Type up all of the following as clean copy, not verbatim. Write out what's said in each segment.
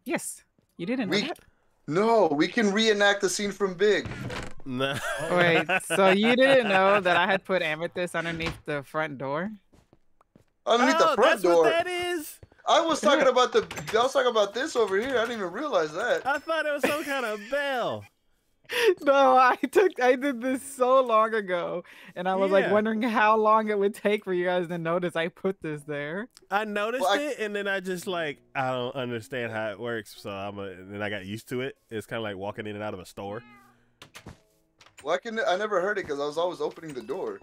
Yes. You didn't know We that? no, we can reenact the scene from Big. No. Wait, so you didn't know that I had put amethyst underneath the front door? Underneath the Oh, front that's what door. that is. I was talking about this over here. I didn't even realize that. I thought it was some kind of bell. No, I did this so long ago, and I was like Yeah. wondering how long it would take for you guys to notice I put this there. I noticed Well, it, and then I just like I don't understand how it works, so and then I got used to it. It's kind of like walking in and out of a store. I never heard it because I was always opening the door.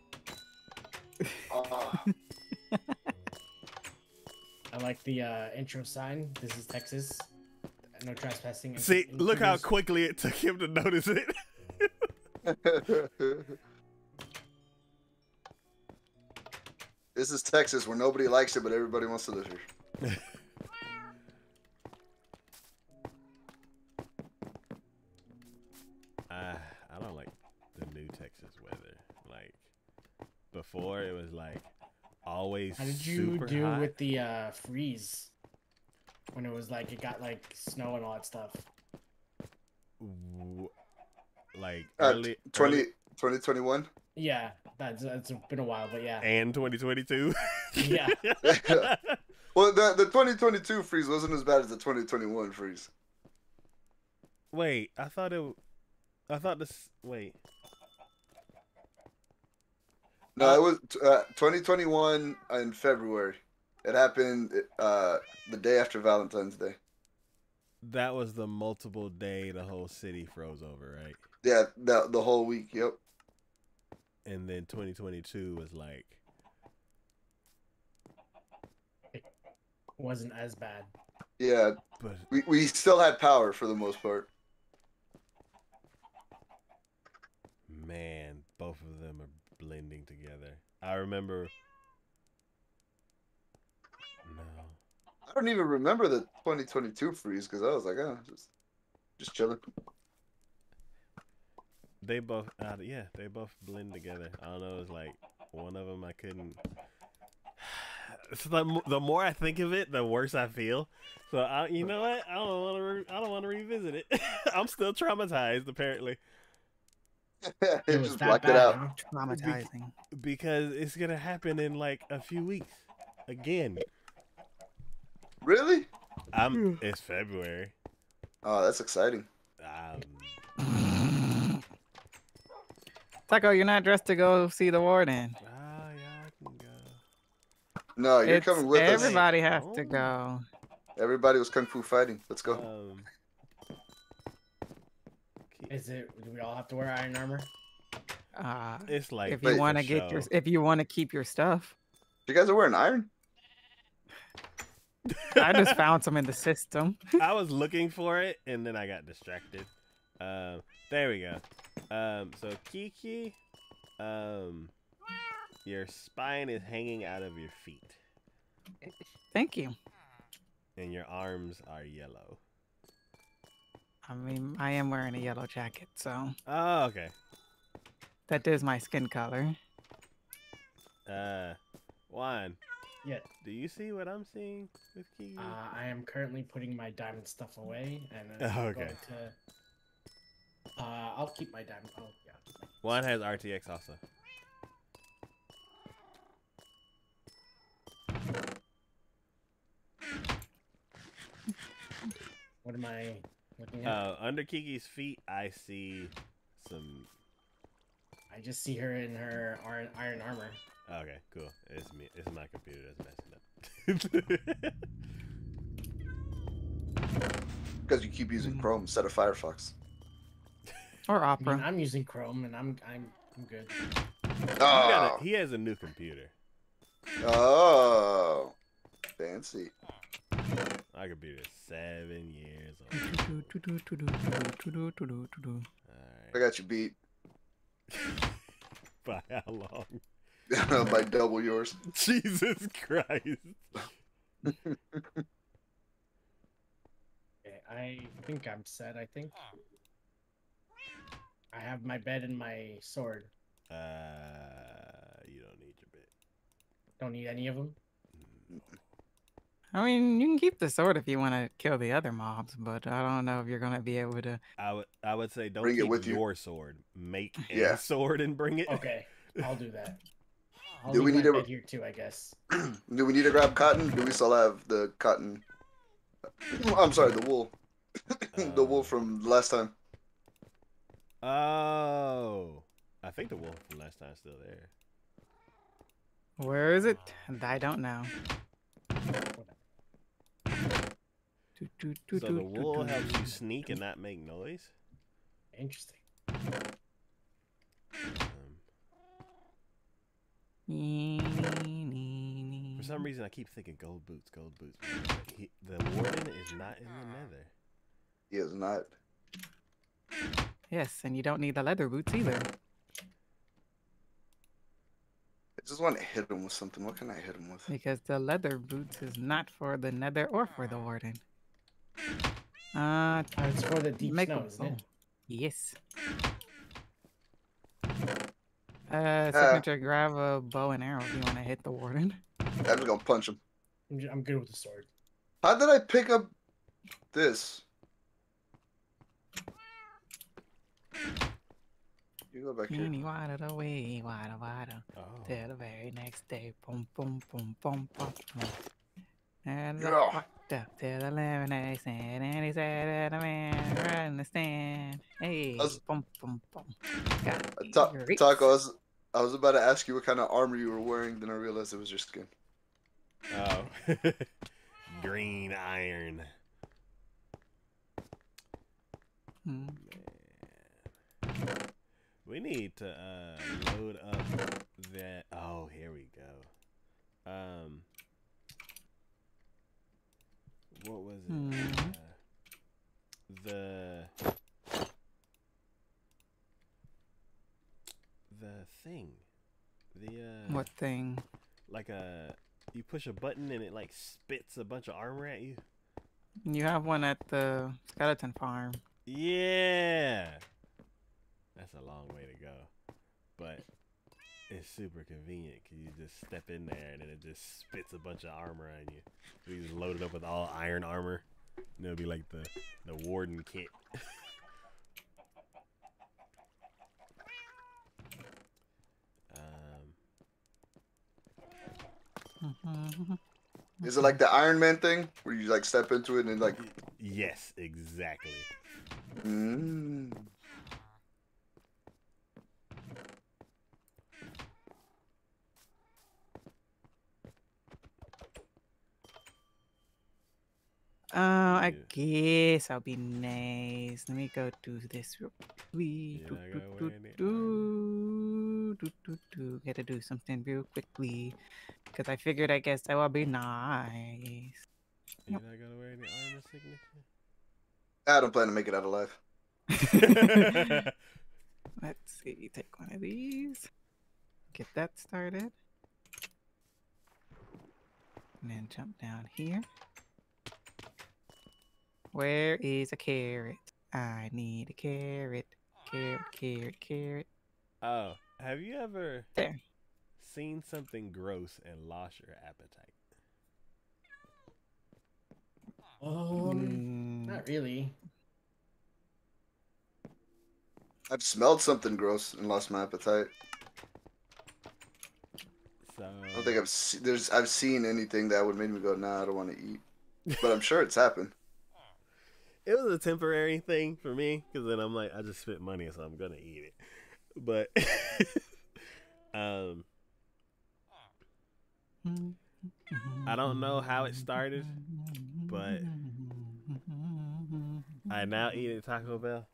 I like the intro sign. This is Texas. No trespassing. See, look how quickly it took him to notice it. This is Texas, where nobody likes it, but everybody wants to live here. I don't like the new Texas weather. Like before, it was like always. How did you super do hot. with the freeze when it was like it got like snow and all that stuff? Like 2021. Yeah, that's been a while, but yeah. And 2022. Yeah. Well, the 2022 freeze wasn't as bad as the 2021 freeze. Wait, I thought this. Wait. No, it was 2021 in February. It happened the day after Valentine's Day. That was the multiple day the whole city froze over, right? Yeah, the whole week. Yep. And then 2022 was like. It wasn't as bad. Yeah, but we still had power for the most part. Man, both of them are blending together. I remember. No. I don't even remember the 2022 freeze because I was like, just chilling. They both, they both blend together. I don't know. It's like one of them I couldn't. It's like the more I think of it, the worse I feel. So you know what? I don't want to revisit it. I'm still traumatized. Apparently, It It was just that blocked it bad, out. huh? Traumatizing. because it's gonna happen in like a few weeks again. Really? It's February. Oh, that's exciting. Taco, you're not dressed to go see the warden. Yeah, I can go. No, you're coming with us. Everybody has to go. Everybody was kung fu fighting. Let's go. Do we all have to wear iron armor? It's like if you want to get if you want to keep your stuff. You guys are wearing iron? I just found some in the system. I was looking for it and then I got distracted. There we go. So Kiki, your spine is hanging out of your feet. Thank you. And your arms are yellow. I mean, I am wearing a yellow jacket, so. Oh, okay. That is my skin color. Juan. Yeah. Do you see what I'm seeing with Kiki? I am currently putting my diamond stuff away, and Oh, I'm okay. going to. I'll keep my diamond. Oh yeah. Juan has RTX also. What am I looking at? Under Kiki's feet, I see some. I just see her in her iron armor. Okay, cool. It's me. It's my computer that's messing up. Because you keep using Chrome instead of Firefox. Or Opera. I mean, I'm using Chrome, and I'm good. Oh. He has a new computer. Oh, fancy. My computer is 7 years old. I got you beat. By how long? By double yours. Jesus Christ. Okay, I think I'm set. I think I have my bed and my sword. You don't need your bed. Don't need any of them. I mean, you can keep the sword if you want to kill the other mobs, but I don't know if you're gonna be able to. I would say don't Bring it keep with you. your sword. Make a Yeah. sword and bring it. Okay, I'll do that. I'll Do we leave need my a- bed here too, I guess. Do we need to grab cotton? Do we still have the cotton? I'm sorry, the wool. The wool from last time. Oh, I think the wolf from last time is still there. Where is it? I don't know. So the wool helps you sneak and not make noise. Interesting. For some reason, I keep thinking gold boots, gold boots. The warden is not in the nether. He is not. Yes, and you don't need the leather boots either. I just want to hit him with something. What can I hit him with? Because the leather boots is not for the nether or for the warden. It's for the deep make snow, a isn't it? Yes. Signature, grab a bow and arrow if you want to hit the warden. I'm just gonna punch him. I'm good with the sword. How did I pick up this? You go back here. Teeny waddled away, waddle waddle, Oh. till the very next day. Boom, boom, boom, boom, boom, boom. And I Yeah. walked up to the lemonade stand, and he said that a man running the stand. Hey, Us- boom, boom, boom. Got me great. Taco, I was about to ask you what kind of armor you were wearing, then I realized it was your skin. Oh. Green iron. Hmm. We need to load up that. Oh, here we go. What was it? The thing. What thing? Like you push a button and it like spits a bunch of armor at you. You have one at the skeleton farm. Yeah. That's a long way to go, but it's super convenient because you just step in there and then it just spits a bunch of armor on you. So you just load it up with all iron armor, and it'll be like the warden kit. Is it like the Iron Man thing where you like step into it and like? Yes, exactly. Mm. I guess I'll be nice. Let me go do this real quickly. You're not gonna wear any armor? Gotta do something real quickly. Because I figured I guess I will be nice. You're not gonna wear any armor signature? I don't plan to make it out alive. Let's see. Take one of these. Get that started. And then jump down here. Where is a carrot? I need a carrot. Carrot, carrot, carrot. Oh, have you ever There. seen something gross and lost your appetite? Not really. I've smelled something gross and lost my appetite. So I don't think I've seen anything that would make me go, nah, I don't want to eat. But I'm sure it's happened. it was a temporary thing for me because then I'm like, I just spent money, so I'm gonna eat it. But I don't know how it started, but I now eat at Taco Bell.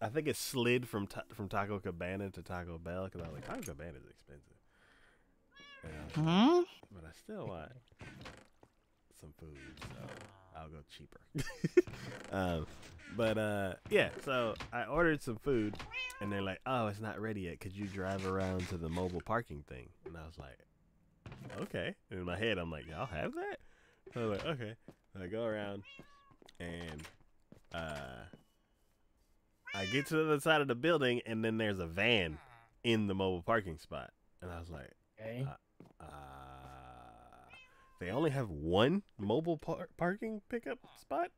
I think it slid from Taco Cabana to Taco Bell because I was like, Taco Cabana is expensive. And I was like, but I still want some food, so I'll go cheaper. Yeah, so I ordered some food, and they're like, oh, it's not ready yet. Could you drive around to the mobile parking thing? And I was like, okay. And in my head, I'm like, y'all have that? So I was like, okay. So I go around, and I get to the other side of the building, and then there's a van in the mobile parking spot. And I was like, Okay. they only have one mobile parking pickup spot.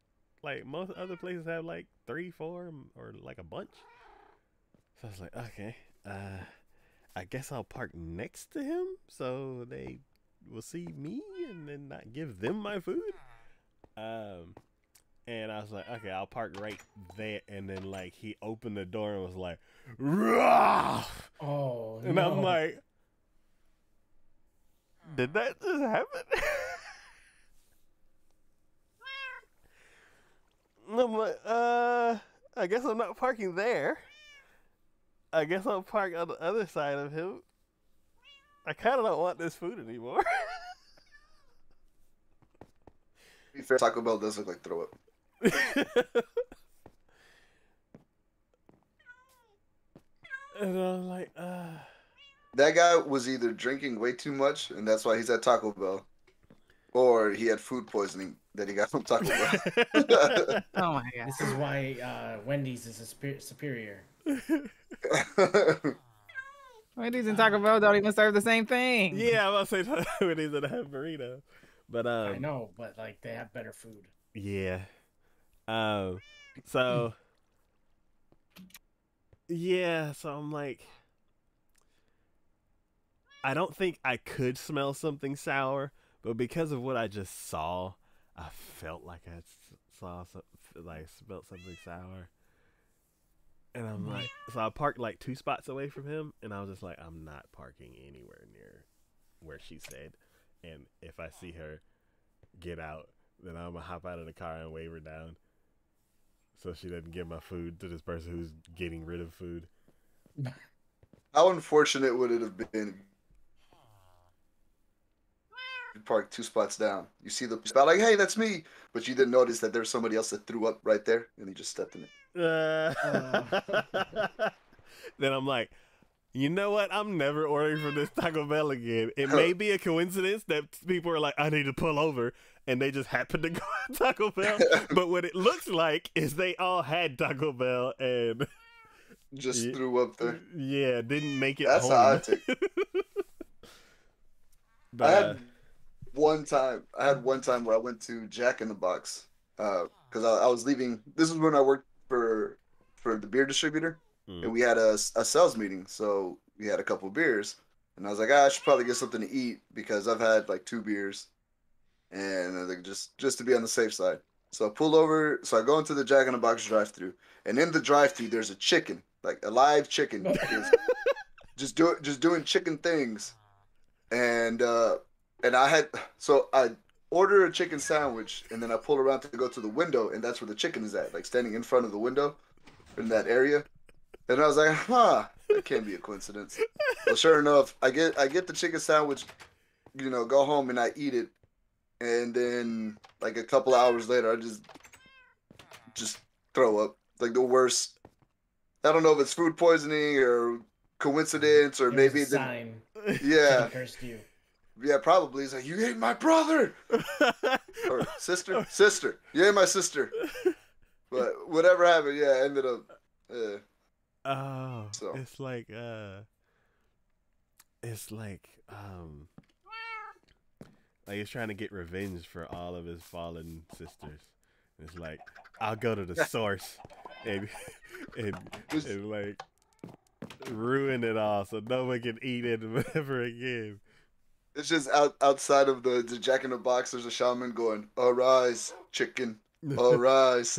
Like most other places have like 3, 4, or like a bunch. So I was like, okay, I guess I'll park next to him so they will see me and then not give them my food. And I was like, okay, I'll park right there. And then like he opened the door and was like, "Rah!" Oh, and no. I'm like, did that just happen? And I'm like, I guess I'm not parking there. I guess I'll park on the other side of him. I kind of don't want this food anymore. To be fair, Taco Bell does look like throw up. And I'm like, That guy was either drinking way too much, and that's why he's at Taco Bell, or he had food poisoning that he got from Taco Bell. Oh my god. This is why Wendy's is a superior. Wendy's and Taco Bell don't even serve the same thing. yeah, I'm about to say when he's gonna have burrito. But I know, but like they have better food. yeah. So yeah, so I'm like, I don't think I could smell something sour, but because of what I just saw, I felt like I smelled something sour. And I'm like, so I parked like 2 spots away from him, and I was just like, I'm not parking anywhere near where she said. And if I see her get out, then I'm gonna hop out of the car and wave her down, so she doesn't give my food to this person who's getting rid of food. How unfortunate would it have been? You parked 2 spots down. You see the spot like, hey, that's me, but you didn't notice that there's somebody else that threw up right there, and he just stepped in it. Then I'm like, you know what? I'm never ordering from this Taco Bell again. It may be a coincidence that people are like, I need to pull over, and they just happen to go to Taco Bell. But what it looks like is they all had Taco Bell and Just threw up there. yeah, didn't make it That's home. how I take. But, I had one time where I went to Jack in the Box because I was leaving. This is when I worked for the beer distributor, and we had a sales meeting. So we had a couple of beers, and I was like, I should probably get something to eat because I've had like 2 beers, and like just to be on the safe side. So I pull over. So I go into the Jack in the Box drive-through, and in the drive-through there's a chicken, like a live chicken, just doing chicken things, and I order a chicken sandwich, and then I pull around to go to the window, and that's where the chicken is at, like standing in front of the window in that area. And I was like, that can't be a coincidence. Well, sure enough, I get the chicken sandwich, go home and I eat it, and then like a couple of hours later, I just throw up, like the worst. I don't know if it's food poisoning or coincidence or maybe a sign. Yeah. Cursed you. Yeah, probably. He's like, you ate my brother or sister. You ate my sister. But whatever happened, yeah, ended up. so it's like he's trying to get revenge for all of his fallen sisters. It's like, I'll go to the source and like ruin it all so no one can eat it ever again. It's just outside of the Jack in the Box, there's a shaman going, arise, chicken, arise.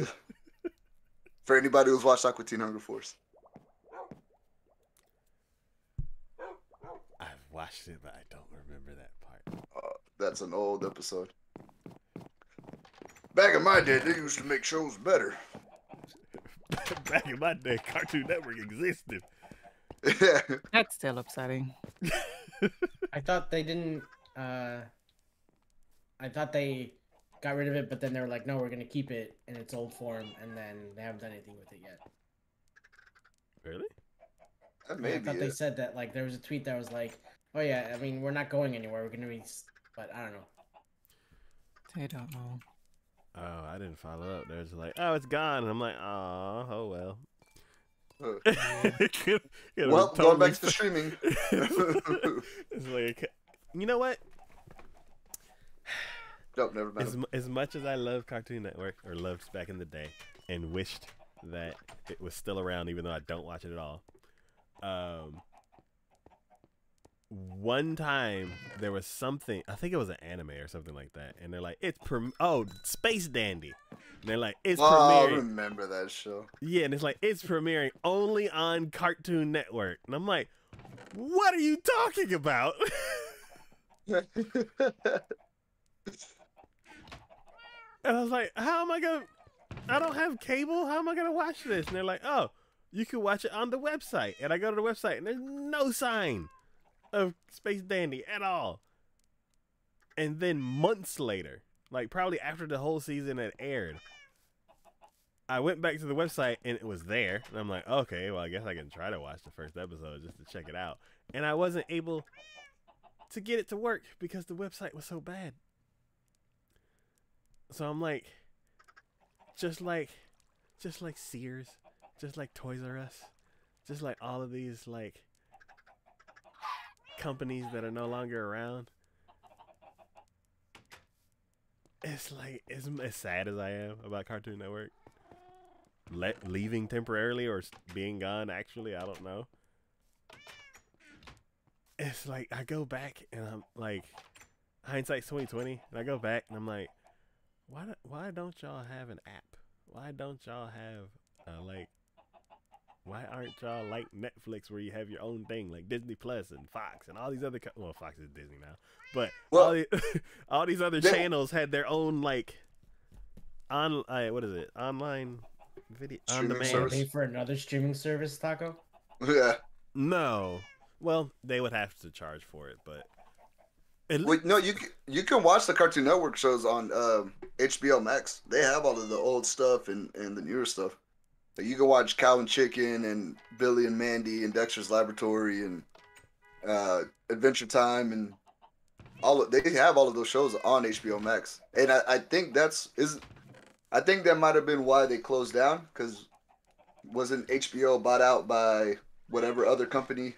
For anybody who's watched Aqua Teen Hunger Force. I've watched it, but I don't remember that part. That's an old episode. Back in my day, they used to make shows better. Back in my day, Cartoon Network existed. Yeah. That's still upsetting. I thought they didn't. I thought they got rid of it, but then they were like, "No, we're gonna keep it in its old form," and then they haven't done anything with it yet. Really? That may I be thought they it. said that. Like, there was a tweet that was like, "Oh yeah, I mean, we're not going anywhere. We're gonna be," but I don't know. I don't know. Oh, I didn't follow up. They're just like, oh, it's gone. And I'm like, oh well. Well, going back to streaming. It's like, you know what? Nope, never met him. As much as I love Cartoon Network, or loved back in the day, and wished that it was still around, even though I don't watch it at all. One time there was something, I think it was an anime or something like that, and they're like, Space Dandy. And they're like, it's premiering. I remember that show. Yeah, and it's like, it's premiering only on Cartoon Network. And I'm like, what are you talking about? And I was like, I don't have cable. How am I going to watch this? And they're like, oh, you can watch it on the website. And I go to the website, and there's no sign of Space Dandy at all. And then months later, like probably after the whole season had aired, I went back to the website, and it was there. And I'm like, okay, well, I guess I can try to watch the first episode just to check it out. And I wasn't able to get it to work because the website was so bad. So I'm like, just like Sears, just like Toys R Us, just like all of these like companies that are no longer around. It's like, as sad as I am about Cartoon Network leaving temporarily or being gone, actually, I don't know. It's like I go back and I'm like, hindsight's 2020, and I go back and I'm like, why don't y'all have an app? Why don't y'all have why aren't y'all like Netflix where you have your own thing like Disney Plus and Fox and all these other well, Fox is Disney now, but all these other channels had their own like online video on demand. Pay for another streaming service, Taco? Yeah. No. Well, they would have to charge for it, but wait, no, you can watch the Cartoon Network shows on HBO Max. They have all of the old stuff and the newer stuff. Like you can watch Cow and Chicken and Billy and Mandy and Dexter's Laboratory and Adventure Time and they have all of those shows on HBO Max. And I think I think that might have been why they closed down, because wasn't HBO bought out by whatever other company,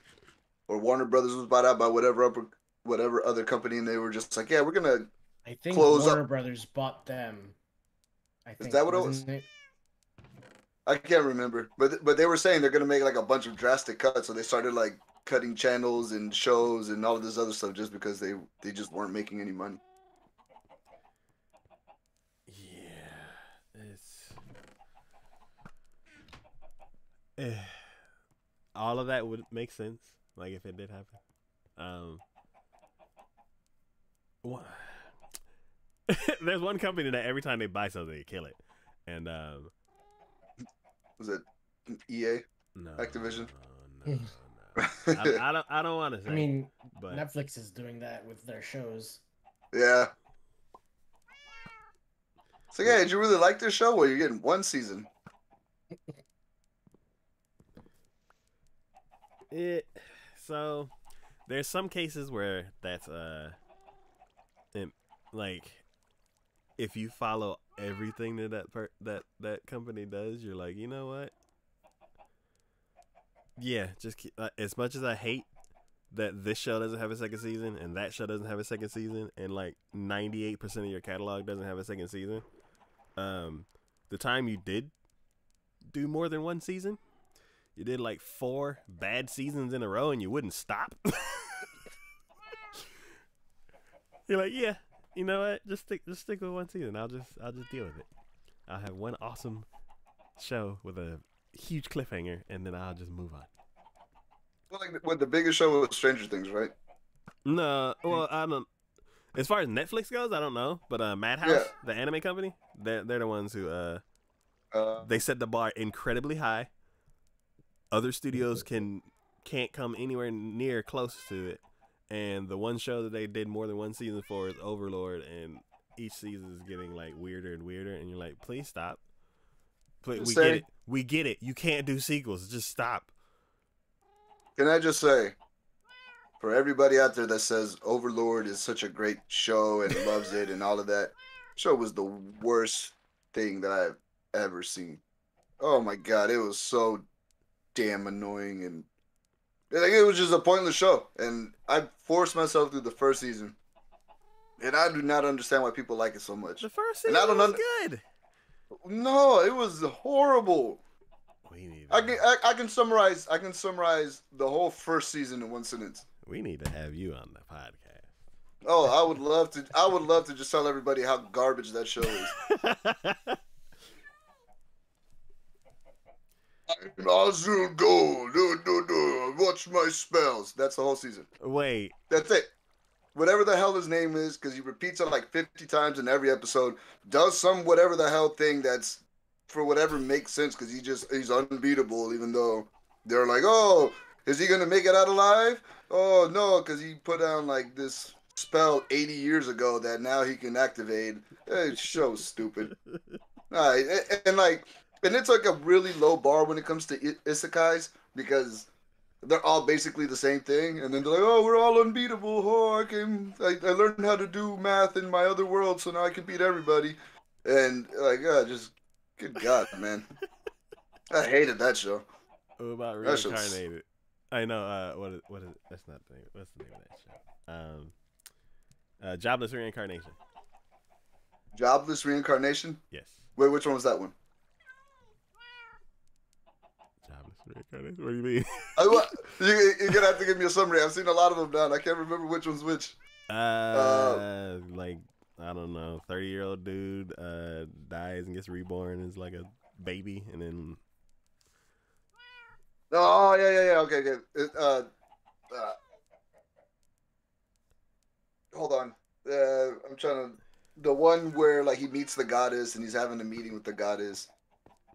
or Warner Brothers was bought out by whatever other company, and they were just like, yeah, we're gonna I think close Warner up. Brothers bought them. I think, is that what it was? I can't remember, but they were saying they're gonna make like a bunch of drastic cuts, so they started like cutting channels and shows and all of this other stuff just because they just weren't making any money. Yeah, it's all of that would make sense, like if it did happen. There's one company that every time they buy something, they kill it, and was it EA? No, Activision? No. I don't want to say. I mean, but Netflix is doing that with their shows. Yeah. So yeah, did you really like this show? Well, you're getting one season. So there's some cases where that's like if you follow everything that company does, you're like, you know what? Yeah, just as much as I hate that this show doesn't have a second season and that show doesn't have a second season and like 98% of your catalog doesn't have a second season. The time you did do more than one season, you did like 4 bad seasons in a row and you wouldn't stop. You're like, yeah, you know what? Just stick with one season. I'll just deal with it. I'll have one awesome show with a huge cliffhanger, and then I'll just move on. Well, like what the biggest show was Stranger Things, right? No, well, I don't. As far as Netflix goes, I don't know, but Madhouse, the anime company, they're the ones who they set the bar incredibly high. Other studios can't come anywhere near close to it. And the one show that they did more than one season for is Overlord, and each season is getting like weirder and weirder, and you're like, please stop. We get it. You can't do sequels. Just stop. Can I just say, for everybody out there that says Overlord is such a great show and loves it and all of that, show was the worst thing that I've ever seen. Oh my god, it was so damn annoying, and like, it was just a pointless show. And I forced myself through the first season. And I do not understand why people like it so much. The first And season I don't was good. No, it was horrible. We need. I can summarize the whole first season in one sentence. We need to have you on the podcast. Oh, I would love to just tell everybody how garbage that show is. I'm Azul Gold. Watch my spells. That's the whole season. Wait. That's it. Whatever the hell his name is, because he repeats it like 50 times in every episode, does some whatever the hell thing that's for whatever makes sense, because he's unbeatable, even though they're like, oh, is he going to make it out alive? Oh, no, because he put down like this spell 80 years ago that now he can activate. It's so stupid. All right, and it's like a really low bar when it comes to isekais, because they're all basically the same thing, and then they're like, "Oh, we're all unbeatable. Oh, I learned how to do math in my other world, so now I can beat everybody." And like, just good God, man, I hated that show. What about That Reincarnated? I know. What is? That's not the name. What's the name of that show? Jobless Reincarnation. Jobless Reincarnation. Yes. Wait, which one was that one? What do you mean? You're gonna have to give me a summary. I've seen a lot of them now. I can't remember which one's which. Like I don't know, 30-year-old dude dies and gets reborn as like a baby, and then. Oh yeah. Okay. Hold on. I'm trying to. The one where like he meets the goddess and he's having a meeting with the goddess.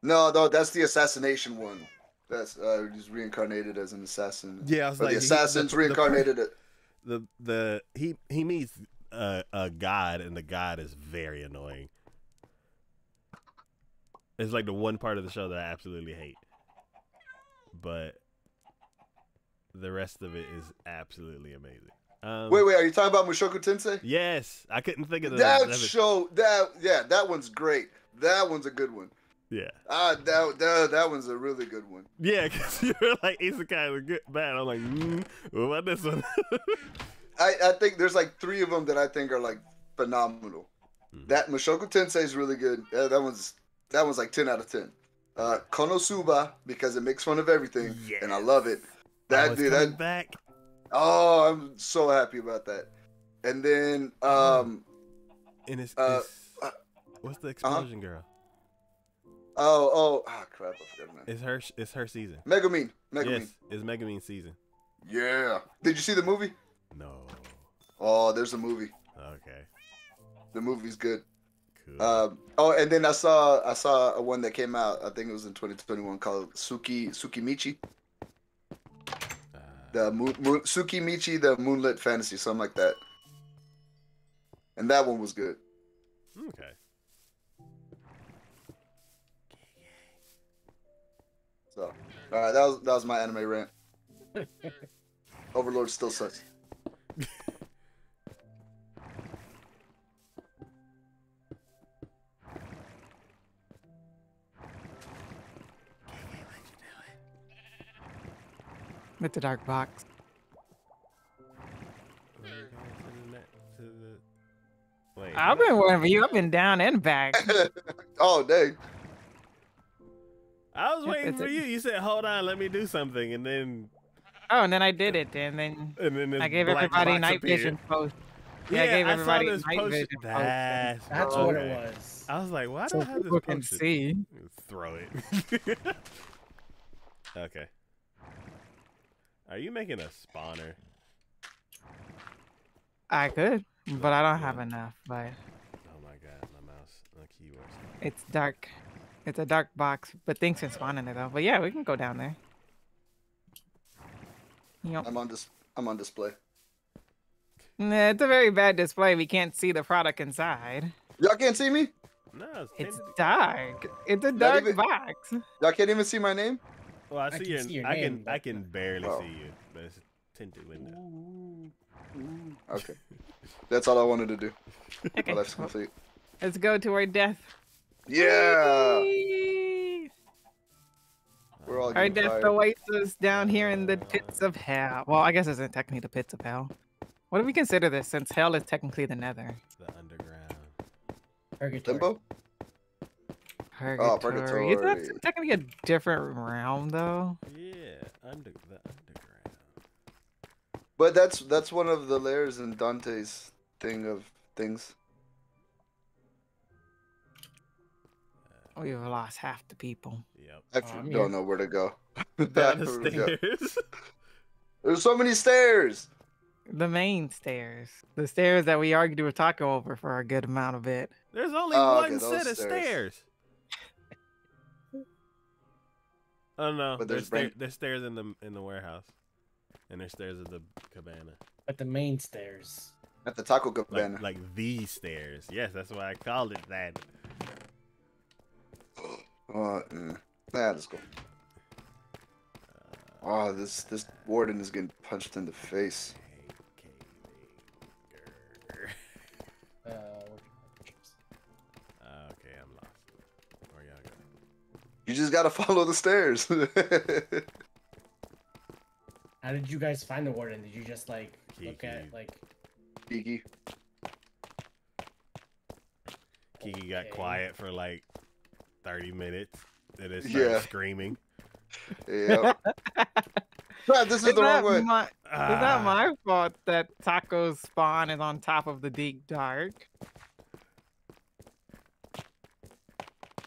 No, that's the assassination one. That's he's reincarnated as an assassin. Yeah, I was like the assassin's reincarnated. He meets a god, and the god is very annoying. It's like the one part of the show that I absolutely hate, but the rest of it is absolutely amazing. Wait, are you talking about Mushoku Tensei? Yes, I couldn't think of that show. That one's great. That one's a good one. Yeah. That one's a really good one. Yeah, because you're like isekai is good, bad. I'm like, what about this one? I think there's like 3 of them that I think are like phenomenal. That Mushoku Tensei is really good. That one's like 10 out of 10. Konosuba, because it makes fun of everything, and I love it. That back. Oh, I'm so happy about that. And then and it's what's the explosion girl? Oh, crap! I forgot her name. It's her season. Megumin. Yes, it's Megumin season. Yeah. Did you see the movie? No. Oh, there's a movie. Okay. The movie's good. Cool. And then I saw a one that came out. I think it was in 2021 called Tsukimichi. The Tsukimichi, the Moonlit Fantasy, something like that. And that one was good. Okay. So, all right, that was my anime rant. Overlord still sucks. With the dark box. Wait, I've been waiting for you. I've been down and back. Oh, dang. I was waiting for you. You said, "Hold on, let me do something," and then. Oh, and then I did it, and then I gave black everybody box night appeared. vision post. Yeah, I gave everybody saw this night post. vision post. That's what it was. I was like, "Why do So I have this people can posted?" see. Throw it. Okay. Are you making a spawner? I could, but I don't have enough. But Oh my god, my mouse, my keyboard. it's dark. It's a dark box, but things can spawn in it though. But yeah, we can go down there. Yep. I'm on display. Nah, it's a very bad display. We can't see the product inside. Y'all can't see me? No, It's dark. It's a dark even- box. Y'all can't even see my name? Well, I can see your. see your I name, can. but- I can barely Oh. see you, but it's a tinted window. Okay. That's all I wanted to do. Okay, My life's well, complete. let's go toward death. Yeah! Whee! We're all Our getting death fired. awaits us down here in the pits of hell. Well, I guess it's technically the pits of hell. What do we consider this? Since hell is technically the Nether. The underground. Purgatory. Limbo? Purgatory. Purgatory. Isn't that technically a different realm though? Yeah, the underground. But that's one of the layers in Dante's thing of things. We've lost half the people. Yep. I I'm don't here. know where to go. Down the Where to go. stairs. There's so many stairs. The main stairs. The stairs that we argued with Taco over for a good amount of it. There's only Oh, one okay, those set of stairs. stairs. Oh no, But there's there's there's stairs in the warehouse, and there's stairs at the cabana. But the main stairs. At the Taco Cabana. Like these stairs. Yes, that's why I called it that. Let's go. Oh, this warden is getting punched in the face. Okay, I'm lost. Where y'all go? You just gotta follow the stairs. How did you guys find the warden? Did you just like look Kiki. at like? Kiki. Kiki got Okay. quiet for like 30 minutes. Then it Yeah. started screaming. Yep. Crap, this is It's the wrong not way. my, it's Ah, not my fault that Taco's spawn is on top of the deep dark.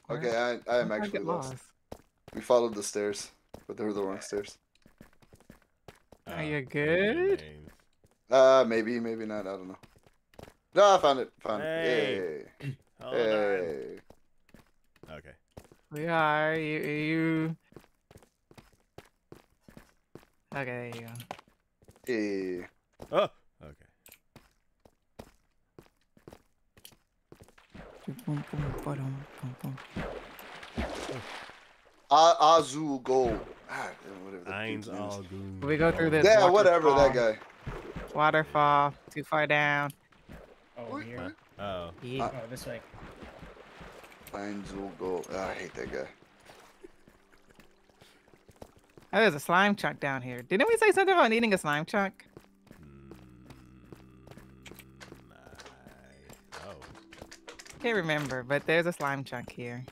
Okay, I am How'd I actually get lost. We followed the stairs, but they were the wrong stairs. Are you maybe good? names. Maybe, maybe not. I don't know. No, I found it. Found Hey. it. Hold Hey. on. Hey. Okay. We are you. Okay, there you go. Hey. Oh, okay. Boom, boom, ba-dum, boom, boom. Azul gold. Whatever that Eins dude's name is. all goon. We go through this. Yeah, whatever that waterfall. guy. Waterfall. Too far down. Oh, here. Oh, Yeah. Oh, this way. Azul gold. I hate that guy. Oh, there's a slime chunk down here. Didn't we say something about needing a slime chunk? oh. Can't remember, but there's a slime chunk here.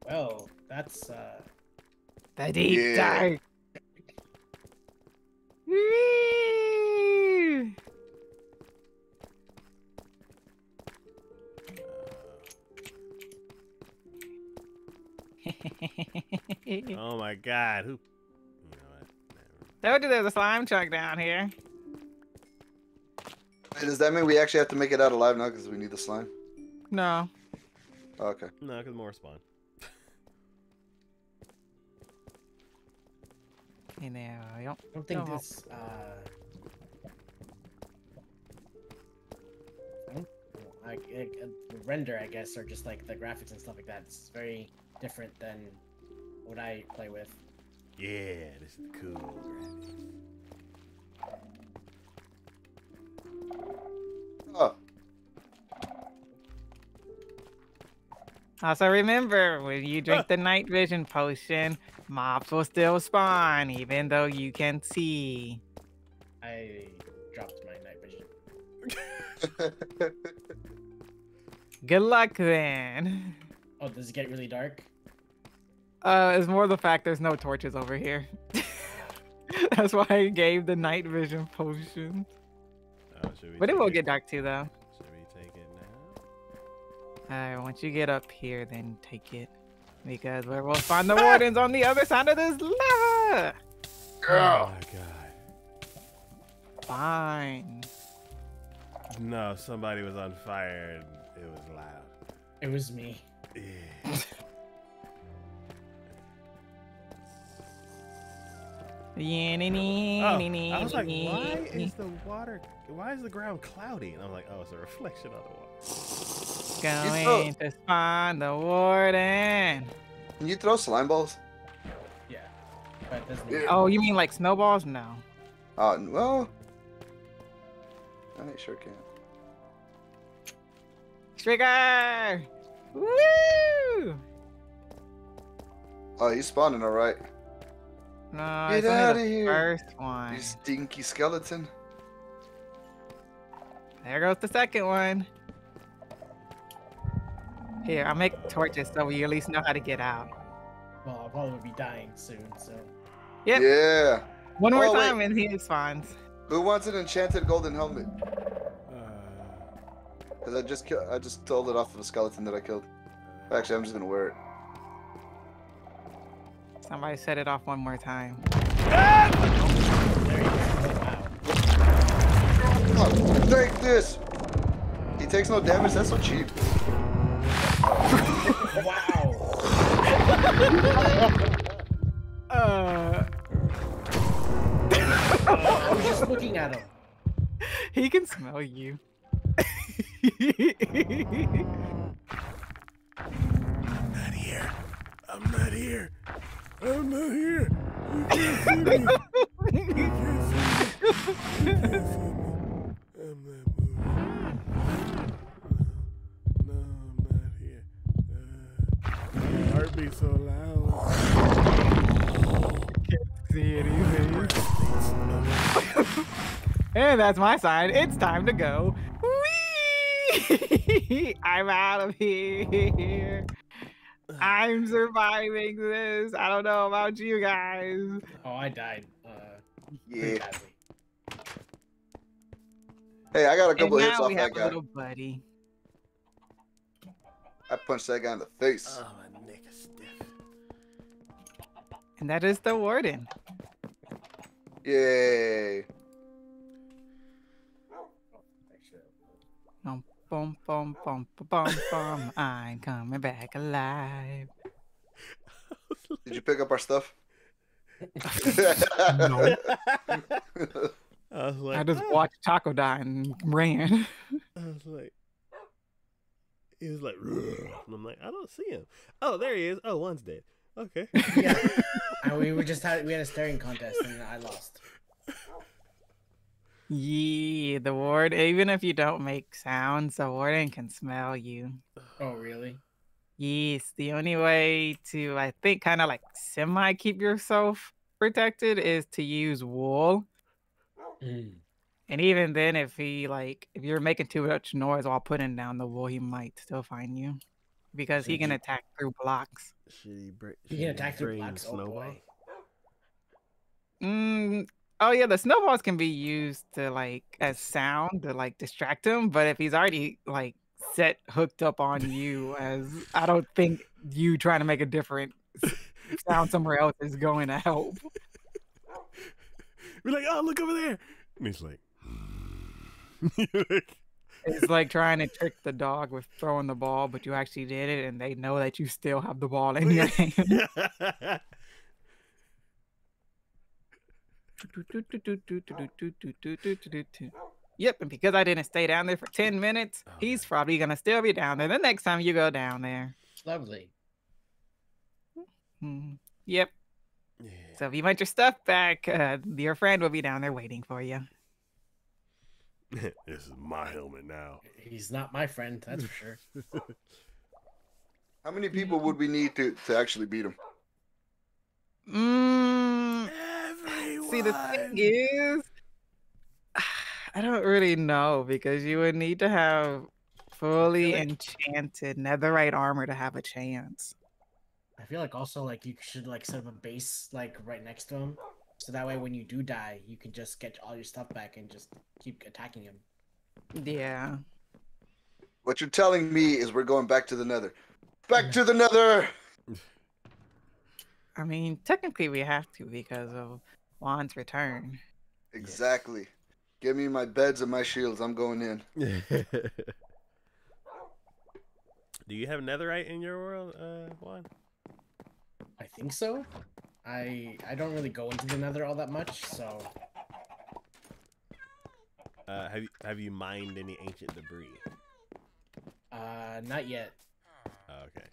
Well, that's The deep Yeah. dark. Whee! Oh my God! Who? You know what? Never. Told you there's a slime chunk down here. Hey, does that mean we actually have to make it out alive now because we need the slime? No. Okay. No, because more spawn. Okay, now, yep. I don't think No. this. I don't. The render, I guess, or just like the graphics and stuff like that. It's very different than what I play with. Yeah, this is cool. Graphics. Oh, Also remember, when you drink the night vision potion, mobs will still spawn, even though you can see. I dropped my night vision. Good luck then. Oh, does it get really dark? It's more the fact there's no torches over here. That's why I gave the night vision potion. Oh, should we But it take will get dark too, though. Should we take it now? Alright, once you get up here, then take it. Because we'll find the wardens on the other side of this lava! Oh my God! Fine. No, somebody was on fire and it was loud. It was me. Yeah. Oh, I was like, why is the ground cloudy? And I'm like, oh, it's a reflection on the water. Going to spawn the warden. can you throw slime balls? Yeah, but it doesn't. Yeah. Oh, you mean like snowballs? No. Well, I sure can. Trigger! Woo! Oh, he's spawning all right. No, Get it's only outta the here. first You one. stinky skeleton. There goes the second one. Here, I'll make torches so you at least know how to get out. Well, I'll probably be dying soon, so. Yep. Yeah. One more Oh, wait. time and he spawns. Who wants an enchanted golden helmet? Uh, Because I just stole it off of a skeleton that I killed. Actually, I'm just gonna wear it. Somebody set it off one more time. There you go. Wow. Oh, take this. He takes no damage. That's so cheap. Wow. I was just looking at him. He can smell you. I'm not here. I'm not here. I'm not here. You can't see me. You can't see me. You can't see me. I'm not moving. No, I'm not here. My heartbeat's so loud. See anything. And that's my sign. It's time to go. Whee! I'm out of here. I'm surviving this. I don't know about you guys. Oh, I died. Yeah. Pretty badly. Hey, I got a And couple hits now off we that have a guy. little buddy. I punched that guy in the face. Oh, my neck is stiff. And that is the warden. Yay. Bum, bum, bum, bum, bum, bum. I'm coming back alive. Did you pick up our stuff? No. I was like, I just "Ah." watched Taco die and ran. I was like, he was like, "Rrr." And I'm like, I don't see him. Oh, there he is. Oh, one's dead. Okay. Yeah. And we had a staring contest and I lost. Yeah, the ward, even if you don't make sounds, the warden can smell you. Oh, really? Yes, the only way to, I think, kind of like semi keep yourself protected is to use wool. And even then, if you're making too much noise while putting down the wool, he might still find you. Because he can attack through blocks. You can attack through blocks. Oh, boy. Oh yeah, the snowballs can be used to as sound to distract him, but if he's already hooked up on you, as I don't think you trying to make a different sound somewhere else is going to help. We're like, oh, look over there. And he's like, It's like trying to trick the dog with throwing the ball, but you actually did it, and they know that you still have the ball in your hand. Yep, and because I didn't stay down there for 10 minutes, he's probably gonna still be down there the next time you go down there. Lovely. Yep. Yeah. So if you want your stuff back, your friend will be down there waiting for you. This is my helmet now. He's not my friend, that's for sure. How many people would we need to actually beat him? See, the thing is, I don't really know, because you would need to have fully enchanted netherite armor to have a chance. I feel like also you should set up a base right next to him, so that way when you do die, you can just get all your stuff back and just keep attacking him. Yeah. What you're telling me is we're going back to the nether. Back to the nether! I mean, technically we have to because of Juan's return. Exactly. Give me my beds and my shields. I'm going in. Do you have netherite in your world, Juan? I think so. I don't really go into the nether all that much, so. Have you mined any ancient debris? Not yet. Okay.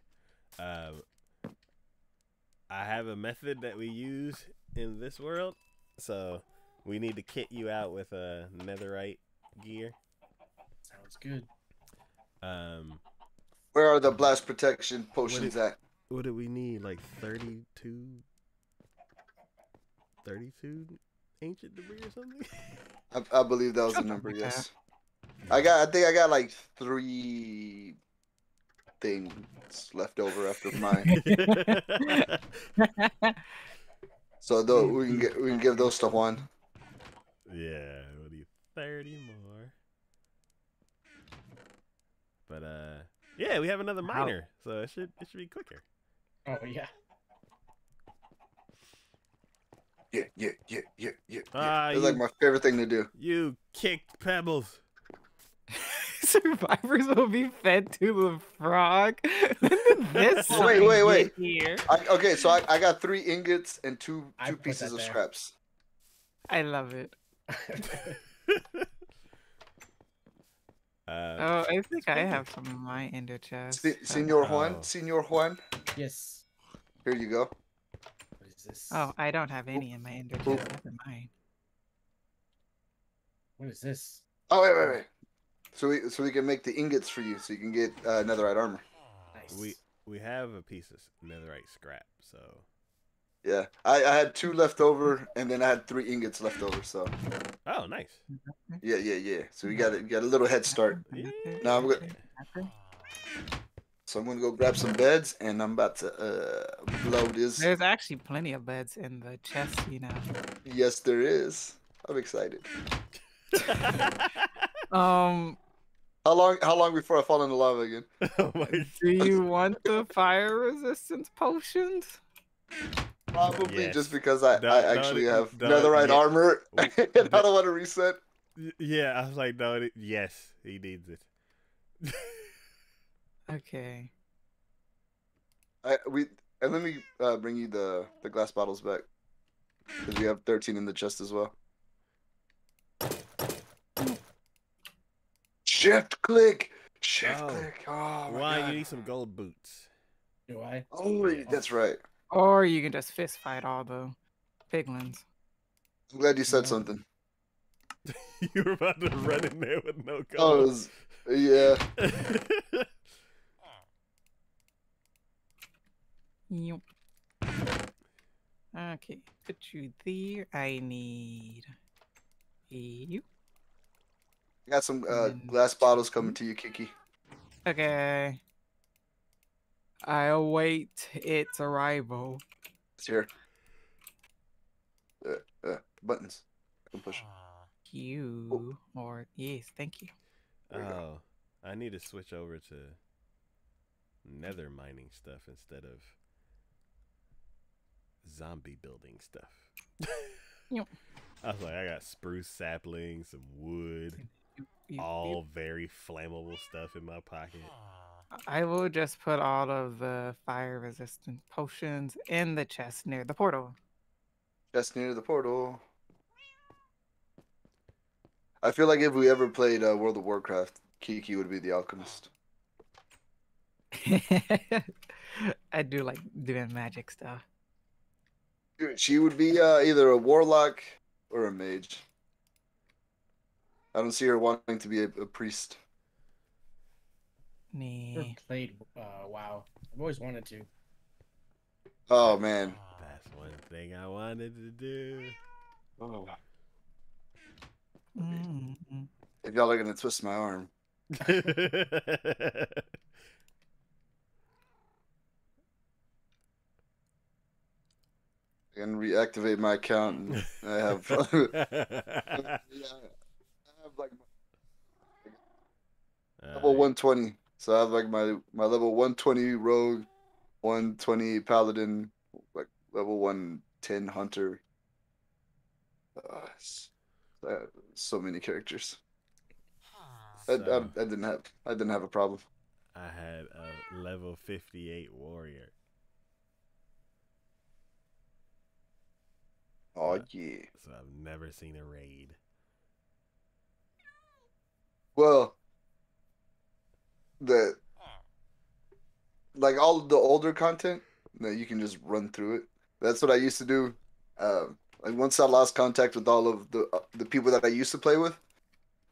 I have a method that we use in this world, so we need to kit you out with a netherite gear. Sounds good. Where are the blast protection potions at? What do we need? 32? 32 ancient debris or something. I believe that was the number. Yes. I think I got like 3 things left over after mine. So though we can give those to Juan. Yeah, we'll need 30 more. But yeah, we have another miner, so it should be quicker. Oh yeah. Yeah. It's like my favorite thing to do. You kicked pebbles. Survivors will be fed to the frog. This wait. Here. Okay, so I got 3 ingots and two pieces of scraps. I love it. Oh, I think I have some in my ender chest. Senor Juan. Yes. Here you go. What is this? Oh, I don't have any in my ender chest. That's in mine. What is this? Oh wait. So we can make the ingots for you, so you can get netherite armor. Nice. We have a piece of netherite scrap, so. Yeah, I had 2 left over, and then I had 3 ingots left over. So. Oh, nice. Yeah. So we got a little head start. Yeah. Now I'm gonna go grab some beds, and I'm about to blow this. There's actually plenty of beds in the chest, you know. Yes, there is. I'm excited. How long before I fall in the lava again? Oh my Do you want the fire resistance potions? Probably Yes. just because I actually have netherite armor and I don't want to reset. Yeah, I was like, no, yes, he needs it. Okay. Let me bring you the glass bottles back, because we have 13 in the chest as well. Shift click. Oh my Why God. you need some gold boots? Do I? Oh, that's right. Or you can just fist fight all the piglins. I'm glad you said something. You were about to run in there with no Oh, gold. yeah. Yep. Okay, put you there. I need you. I got some glass bottles coming to you, Kiki. Okay. I await its arrival. It's here. Buttons. I can push. You or yes, thank you. Oh, I need to switch over to nether mining stuff instead of zombie building stuff. Yep. I was like, I got spruce saplings, some wood, all very flammable stuff in my pocket. I will just put all of the fire resistant potions in the chest near the portal. Just near the portal. I feel like if we ever played World of Warcraft, Kiki would be the alchemist. I do like doing magic stuff. She would be either a warlock or a mage. I don't see her wanting to be a priest. Never played WoW. I've always wanted to. Oh man, That's one thing I wanted to do. oh. Mm-hmm. If y'all are gonna twist my arm, I I can reactivate my account. And I have, I have like level 120. So I have like my level 120 rogue, 120 paladin, like level 110 hunter. So many characters. I didn't have a problem. I had a level 58 warrior. Oh yeah. So I've never seen a raid. Well, like all of the older content, you can just run through it. That's what I used to do. Like once I lost contact with all of the people that I used to play with,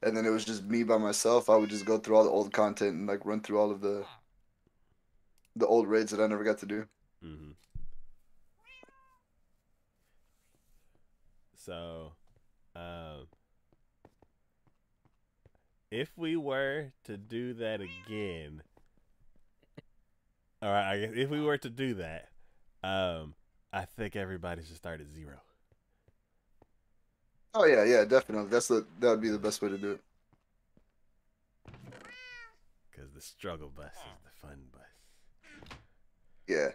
and then it was just me by myself, I would just go through all the old content and like run through all of the old raids that I never got to do. Mm-hmm. So, if we were to do that again, all right, I guess if we were to do that, I think everybody should start at 0. Oh yeah, yeah, definitely. That would be the best way to do it. Because the struggle bus is the fun bus. Yeah.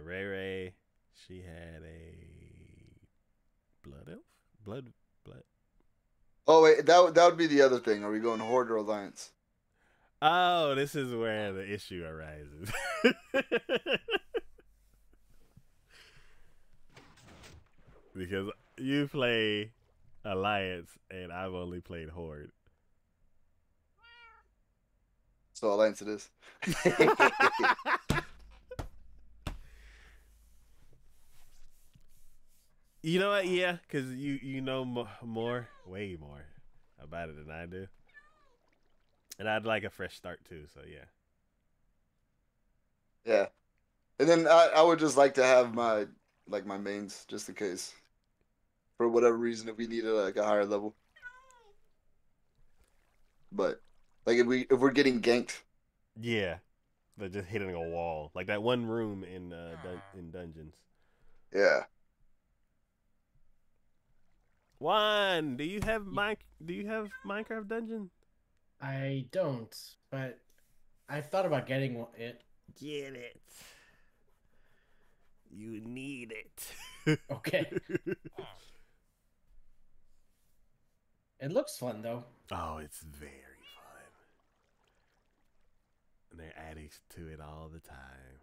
Ray Ray, she had a blood elf? Blood. Oh wait, that would be the other thing. Are we going Horde or Alliance? Oh, this is where the issue arises. Because you play Alliance and I've only played Horde. So Alliance it is. You know what? Yeah, because you know way more about it than I do. And I'd like a fresh start too, so yeah. Yeah. And then I would just like to have my mains just in case. For whatever reason, if we needed like a higher level. But like if we're getting ganked. Yeah. They're just hitting a wall. Like that one room in dungeons. Yeah. Juan, do you have Minecraft Dungeon? I don't, but I've thought about getting it. Get it. You need it. Okay. It looks fun though. Oh, it's very fun. And they're adding to it all the time.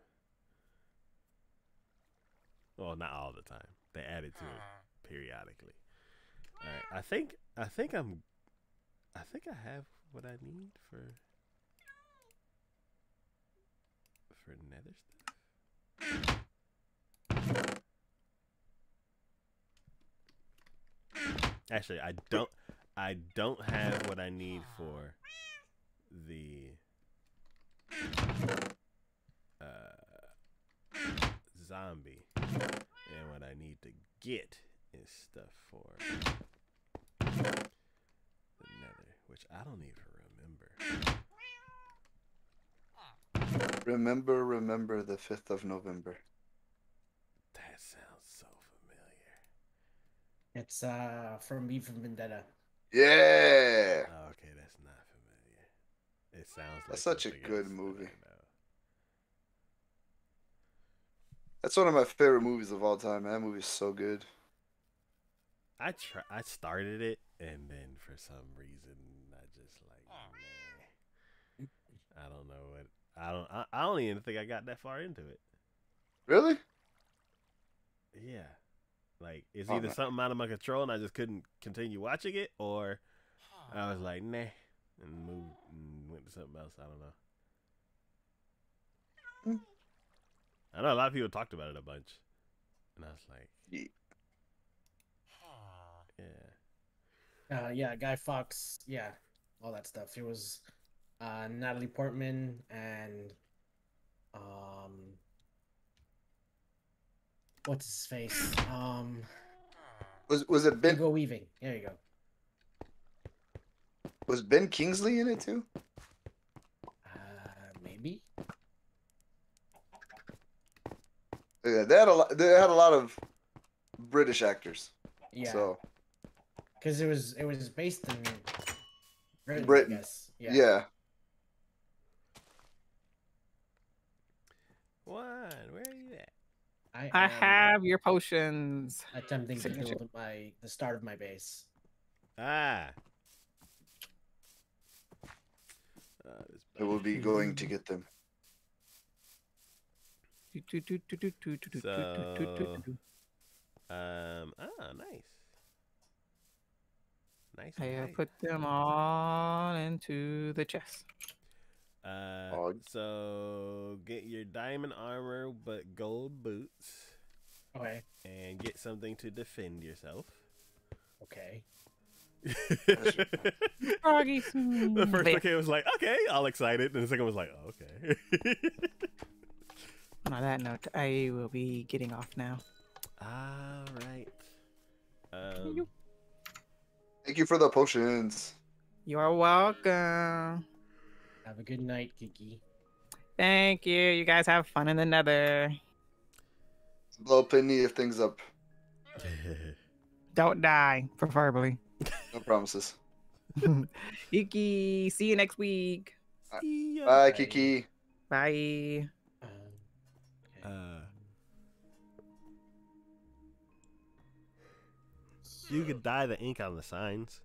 Well, not all the time. They add it to it periodically. All right, I think I have what I need for nether stuff. Actually, I don't have what I need for the zombie, and what I need to get is stuff for the nether, which I don't even remember. Remember the 5th of November. That sounds so familiar. It's from V for Vendetta. Yeah. Oh, okay, that's not familiar. It sounds like That's such a something good else movie. that I know. That's one of my favorite movies of all time. That movie's so good. I started it, and then for some reason I just nah. I don't know what I don't even think I got that far into it. Really? Yeah, like it's either something out of my control and I just couldn't continue watching it, or I was like nah and moved and went to something else. I don't know. I know a lot of people talked about it a bunch, and I was like, Yeah. Yeah, Guy Fawkes, yeah, all that stuff. It was Natalie Portman and what's his face? Was it Ben? Hugo Weaving. There you go. Was Ben Kingsley in it too? Maybe. Yeah, they had a lot of British actors. Yeah. So. Because it was based in Britain. I guess. Yeah. Juan, where are you at? I have your potions. Attempting to build the start of my base. Ah. I will be going to get them. So, nice. Nice. I put them all into the chest. So get your diamond armor but gold boots. Okay. And get something to defend yourself. Okay. Froggy. The first okay was like, okay, all excited, and the second was like, oh, okay. On that note, I will be getting off now. All right. Thank you for the potions. You are welcome. Have a good night, Kiki. Thank you. You guys have fun in the nether. Blow plenty of things up. Don't die, preferably. No promises. Iki, see you next week. Bye, Kiki. Bye. You could dye the ink on the signs.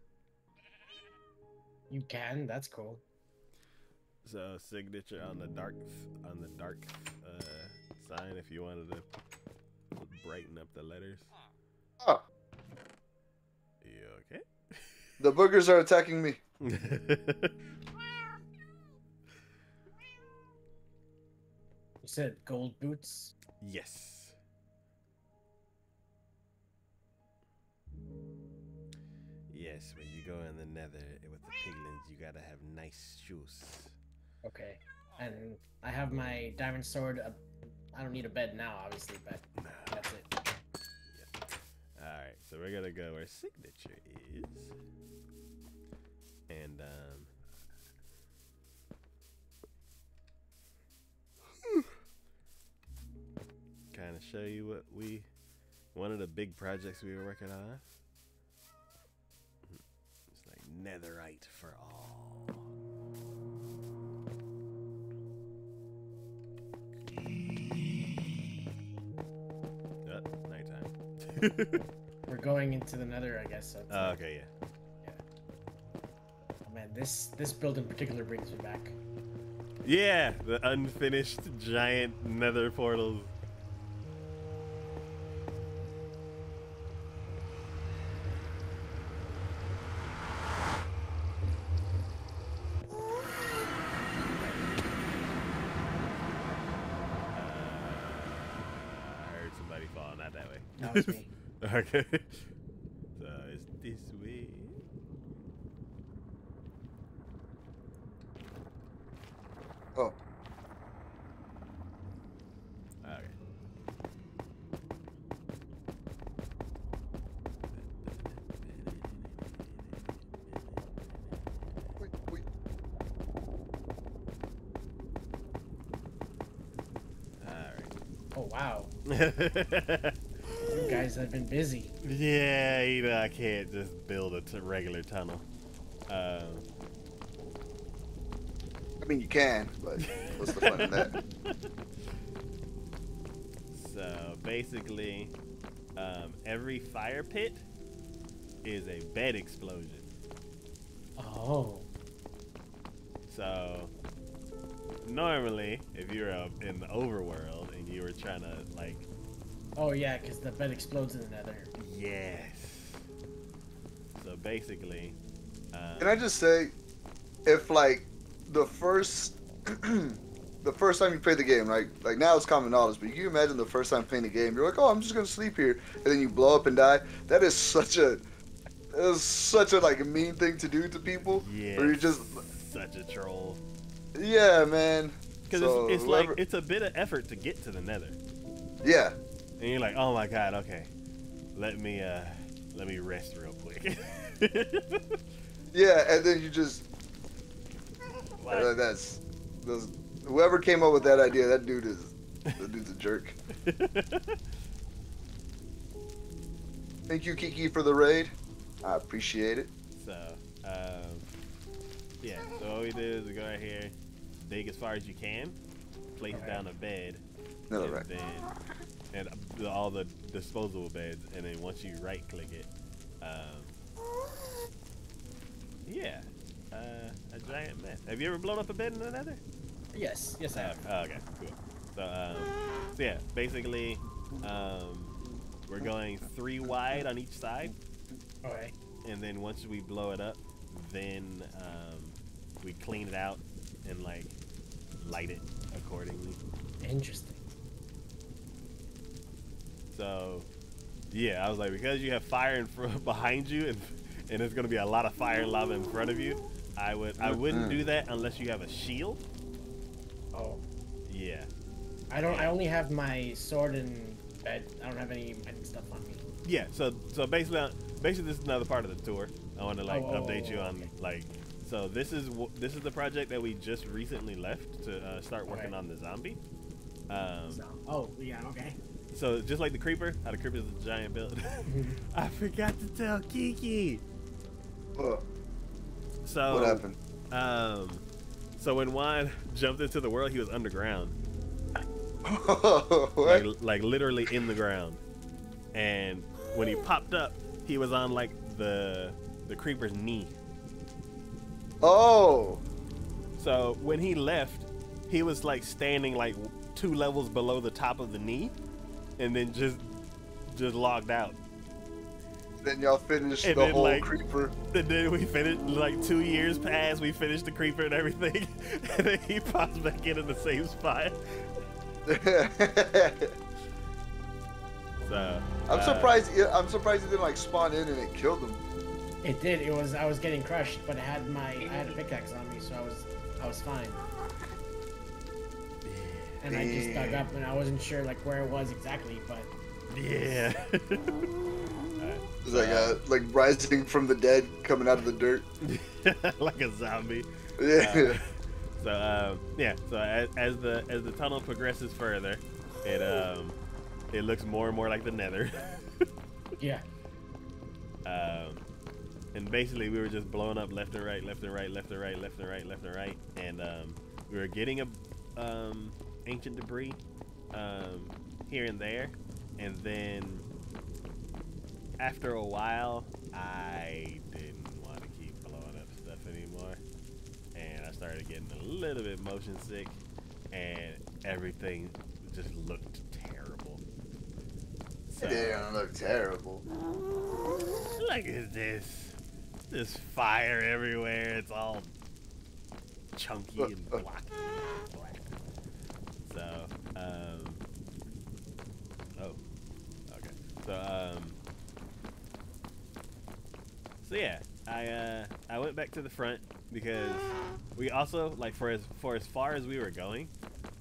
You can. That's cool. So signature on the dark sign if you wanted to brighten up the letters. Oh. You okay? The boogers are attacking me. You said gold boots? Yes. Yes, when you go in the nether with the piglins, you gotta have nice shoes. Okay. And I have my diamond sword. I don't need a bed now, obviously, but that's it. Yep. Alright, so we're gonna go where signature is. And, kind of show you what one of the big projects we were working on. It's like netherite for all. Nighttime. We're going into the nether, I guess. So Okay, yeah. Oh, man, this build in particular brings me back. Yeah, the unfinished giant nether portals. I heard somebody fall, not that way. That was me. Okay. So it's this way. Oh. Okay. Wait. Oh, wow. You guys have been busy. Yeah, you know, I can't just build a regular tunnel. I mean, you can, but what's the fun in that? So basically, every fire pit is a bed explosion. Oh. So normally, if you're in the overworld and you were trying to like, Oh, yeah, because the bed explodes in the nether. yes. So basically, Can I just say, if like the first the first time you play the game, like now it's common knowledge, but you imagine the first time playing the game, you're like, oh, I'm just gonna sleep here, and then you blow up and die. That is such a like a mean thing to do to people. yeah, Or you just such a troll. yeah, man. Because So it's whoever- like it's a bit of effort to get to the nether, yeah. and you're like, oh my god, okay, let me rest real quick. Yeah, and then you just Like, whoever came up with that idea, that dude's a jerk. Thank you, Kiki, for the raid. I appreciate it. So, yeah. So what we do is we go right here, dig as far as you can, place down a bed, No, and right. then all the disposable beds, and then once you right click it, yeah, a giant mess. Have you ever blown up a bed in the nether? Yes, I have. Oh, okay, cool. So, so yeah, basically, we're going 3 wide on each side, Okay. and then once we blow it up, then we clean it out and like light it accordingly. Interesting. So, yeah, I was like, because you have fire in front, behind you and there's gonna be a lot of fire and lava in front of you, I wouldn't do that unless you have a shield. Oh. Yeah. I only have my sword and bed. I don't have any stuff on me. Yeah. So basically this is another part of the tour. I want to like update you on like. So this is the project that we just recently left to start working on the zombie. Oh yeah, okay. So just like the creeper, how the creeper is a giant build. I forgot to tell Kiki. So what happened? So when Juan jumped into the world, he was underground. like literally in the ground. And when he popped up, he was on like the creeper's knee. Oh. So when he left, he was like standing like 2 levels below the top of the knee, and then just logged out. Then y'all finished and the then, whole like, creeper. And then we finished, like 2 years passed, we finished the creeper and everything, and then he pops back in the same spot. So I'm surprised. I'm surprised it didn't like spawn in and it killed him. It did. I was getting crushed, but I had a pickaxe on me, so I was fine. And I just dug up, and I wasn't sure like where it was exactly, but yeah. It's like rising from the dead, coming out of the dirt, like a zombie. Yeah. So as the tunnel progresses further, it looks more and more like the Nether. Yeah. And basically we were just blowing up left and right, left and right, left and right, left and right, left and right, and we were getting ancient debris here and there, and then after a while I didn't want to keep blowing up stuff anymore, and I started getting a little bit motion sick, and everything just looked terrible. So, It didn't look terrible. look at this. There's fire everywhere. It's all chunky and blocky. So, oh, okay. So yeah, I went back to the front because we also, like, for as far as we were going,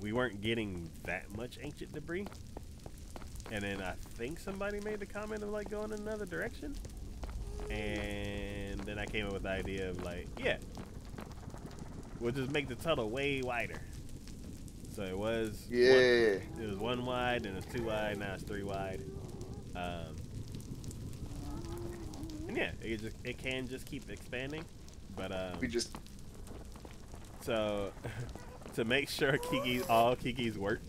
we weren't getting that much ancient debris. And then I think somebody made the comment of like going in another direction. And then I came up with the idea of like, yeah, we'll just make the tunnel way wider. So it was it was 1 wide, and it's 2 wide, now it's 3 wide. And yeah, it can just keep expanding. But so to make sure all Kiki's work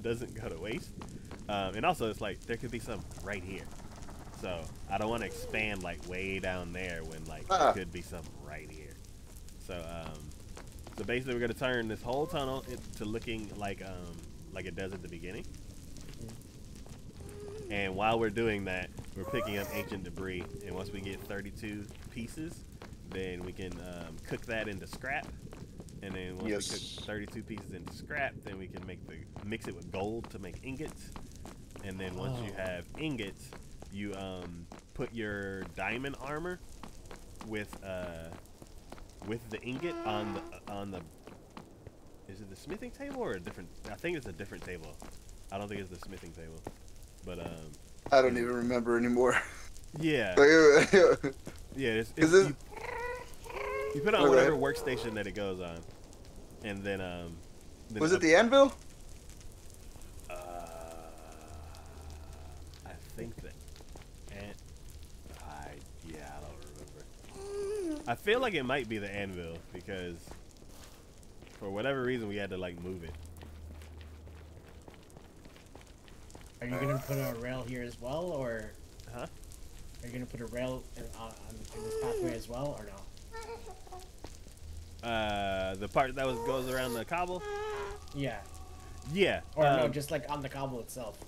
doesn't go to waste. And also it's like there could be some right here. So I don't want to expand like way down there when like there could be some right here. So so basically we're gonna turn this whole tunnel into looking like it does at the beginning. And while we're doing that, we're picking up ancient debris. And once we get 32 pieces, then we can cook that into scrap. And then once we cook 32 pieces into scrap, then we can mix it with gold to make ingots. And then once you have ingots, you put your diamond armor with the ingot on the is it the smithing table or a different? I think it's a different table. I don't think it's the smithing table, but I don't even remember anymore. Yeah. Yeah. You put on whatever workstation that it goes on, and then was it the anvil? I think that, I don't remember. I feel like it might be the anvil because for whatever reason we had to like move it. Are you gonna put a rail here as well, or? Huh? Are you gonna put a rail in this pathway as well, or no? The part that goes around the cobble. Yeah. Yeah. Or no, just like on the cobble itself.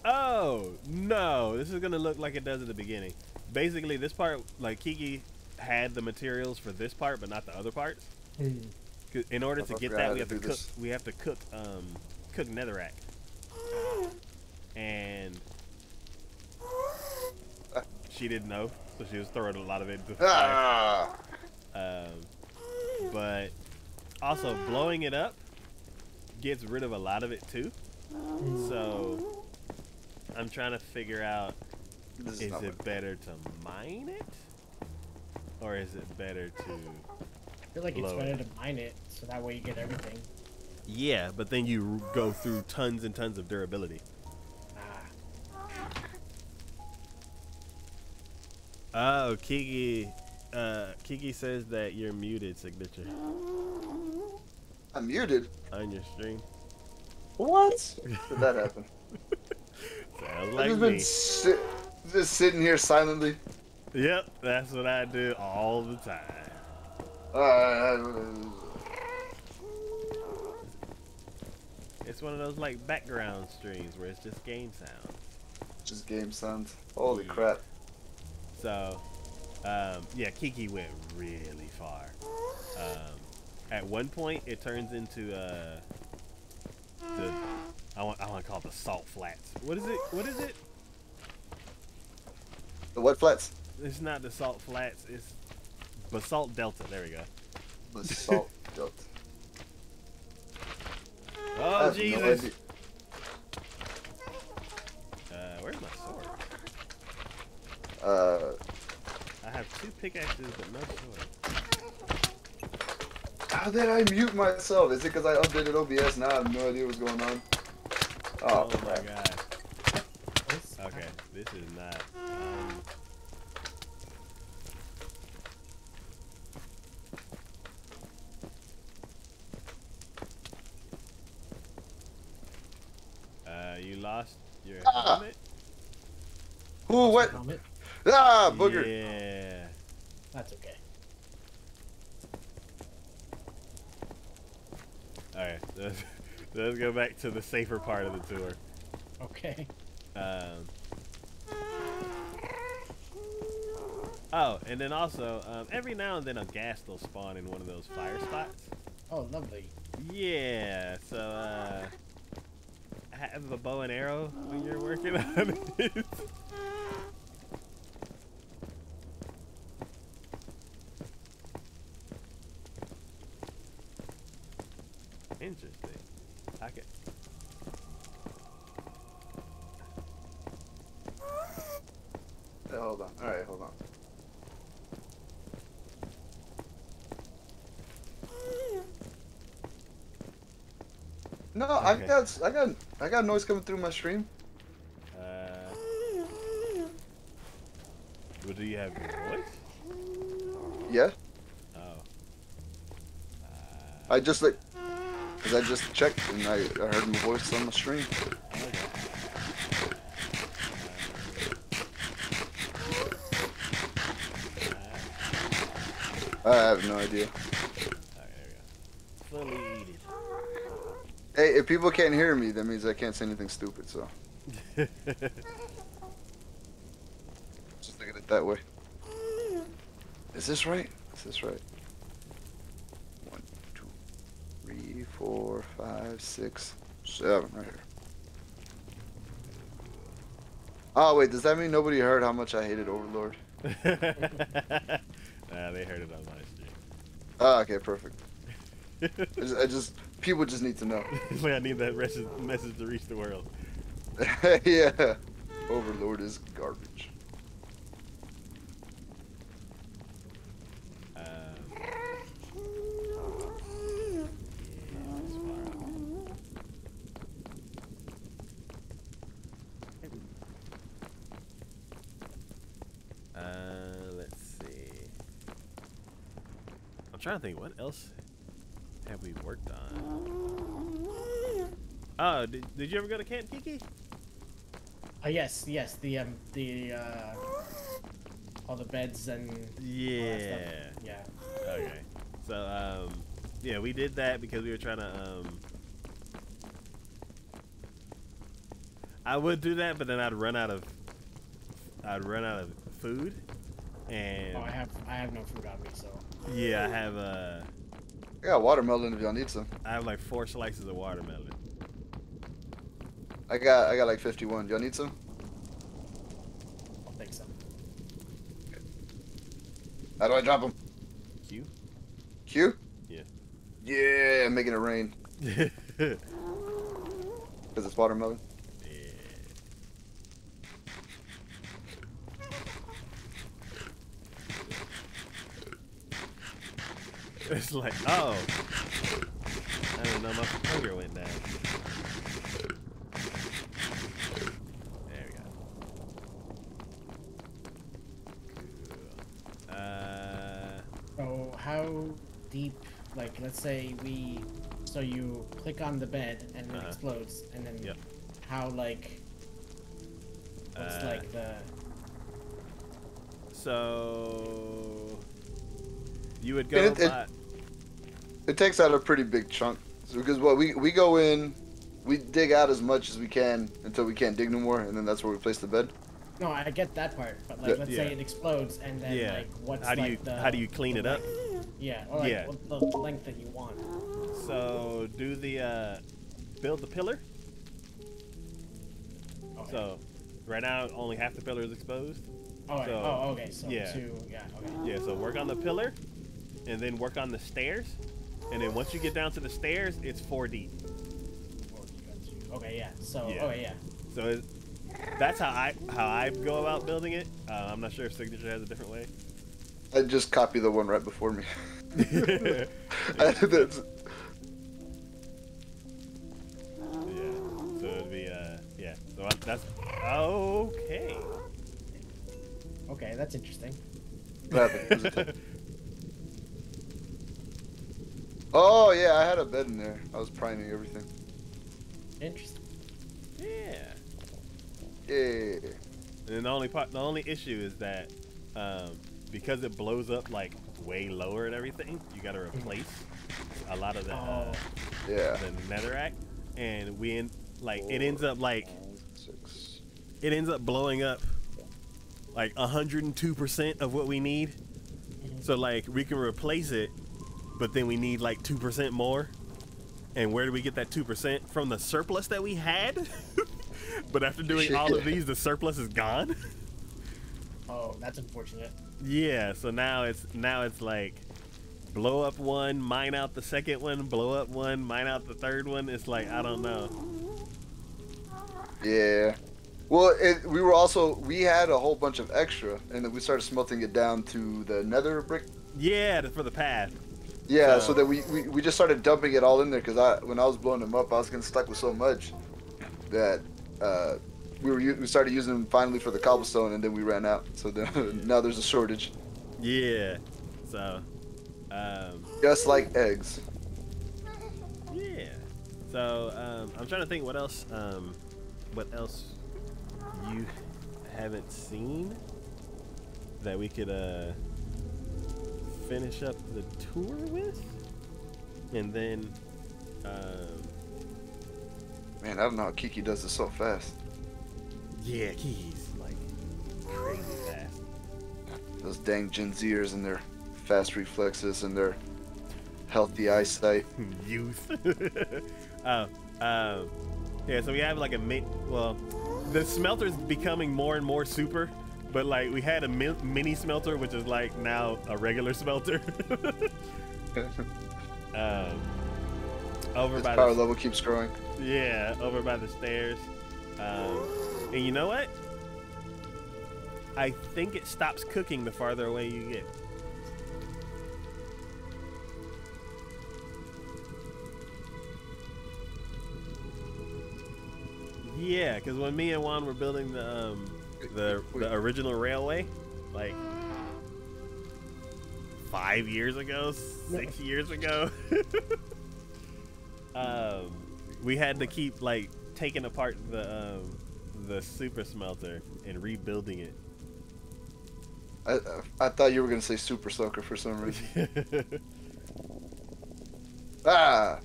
Oh no! This is gonna look like it does at the beginning. Basically, this part, like Kiki had the materials for this part, but not the other parts. In order to get that, we have to cook netherrack. And she didn't know, so she was throwing a lot of it into the fire. But also blowing it up gets rid of a lot of it too. So I'm trying to figure out, is it better to mine it, or is it better to I feel like it's better to mine it, so that way you get everything. Yeah, but then you go through tons and tons of durability. Oh, Kiki says that you're muted, Signature. I'm muted? On your stream. What? Did that happen? Sounds like I've me. Just sitting here silently. Yep, that's what I do all the time. It's one of those like background streams where it's just game sounds. Just game sounds. Holy crap. So, yeah, Kiki went really far. At one point, it turns into I want to call it the salt flats. What is it? What is it? The what flats? It's not the salt flats. It's basalt delta. There we go. Basalt delta. Oh Jesus! Where's my sword? I have 2 pickaxes, but no sword. How did I mute myself? Is it because I updated OBS? Now I have no idea what's going on. Oh my god. Okay, this is not. You lost your helmet? Ooh, what? Ah, booger. Yeah. That's okay. Alright, let's go back to the safer part of the tour. Okay. Oh, and then also, every now and then a ghast will spawn in one of those fire spots. Oh, lovely. Yeah, so, have a bow and arrow when you're working on it. Interesting. Okay. Hey, hold on. All right, hold on. No, okay. I got noise coming through my stream. Well, do you have your voice? Yeah. Oh. I just like, cause I just checked and I heard my voice on the stream. I have no idea. Alright, there we go. Fully eat it. Hey, if people can't hear me, that means I can't say anything stupid, so. Just look at it that way. Is this right? Is this right? 1, 2, 3, 4, 5, 6, 7, right here. Oh, wait, does that mean nobody heard how much I hated Overlord? Nah, they heard it on my stream. Ah, okay, perfect. People just need to know. It's like I need that message to reach the world. Yeah. Overlord is garbage. Let's see. I'm trying to think, what else have we worked on? Oh, did you ever go to Camp Kiki? Yes, the all the beds and yeah, all that stuff. Yeah. Okay, so yeah, we did that because we were trying to I would do that, but then I'd run out of food, and oh, I have no food on me, so yeah, I have I got watermelon if y'all need some. I have like 4 slices of watermelon. I got like 51. Y'all need some? I'll take some. How do I drop them? Q. Q? Yeah. Yeah, I'm making it rain. Yeah. Because it's watermelon. It's like, oh. I didn't know my finger went down. There we go. Cool. So how deep, like, let's say so you click on the bed and it explodes, and then how, like, what's like the... So you would go it takes out a pretty big chunk. So, because we go in, we dig out as much as we can until we can't dig no more, and then that's where we place the bed. No, I get that part, but like, let's say it explodes, and then like, what's how do you clean it up? Yeah, or like the length that you want. So do the build the pillar. Okay. So right now only half the pillar is exposed. Oh, so, okay. So okay. Yeah, so work on the pillar, and then work on the stairs, and then once you get down to the stairs, it's 4 deep. Okay, yeah. So So that's how I go about building it. I'm not sure if Signature has a different way. I just copy the one right before me. Yeah. So it'd be So that's okay. Okay, that's interesting. Oh yeah, I had a bed in there. I was priming everything. Interesting. Yeah. Yeah. And the only issue is that because it blows up like way lower and everything, you got to replace a lot of the the netherrack, and it ends up blowing up like 102% of what we need. So like we can replace it, but then we need like 2% more. And where do we get that 2%? From the surplus that we had? But after doing all of these, the surplus is gone. Oh, that's unfortunate. Yeah, so now it's like blow up one, mine out the second one, blow up one, mine out the third one. It's like, I don't know. Yeah. Well, we had a whole bunch of extra, and then we started smelting it down to the nether brick. Yeah, for the path. Yeah, so that we just started dumping it all in there, because when I was blowing them up, I was getting stuck with so much that we started using them finally for the cobblestone, and then we ran out. So now there's a shortage. Yeah. So. Just like eggs. Yeah. So I'm trying to think what else you haven't seen that we could finish up the tour with, and then man, I don't know how Kiki does this so fast. Yeah, Kiki's like crazy fast. Those dang Gen Zers and their fast reflexes and their healthy eyesight. Youth. Yeah, so we have like the smelter's becoming more and more super, but like we had a mini smelter, which is like now a regular smelter. Over by power level keeps growing. Yeah, over by the stairs. And you know what? I think it stops cooking the farther away you get. Yeah, because when me and Juan were building the original railway, like 5 years ago, 6 years ago, we had to keep like taking apart the super smelter and rebuilding it. I thought you were gonna say super soaker for some reason. Ah.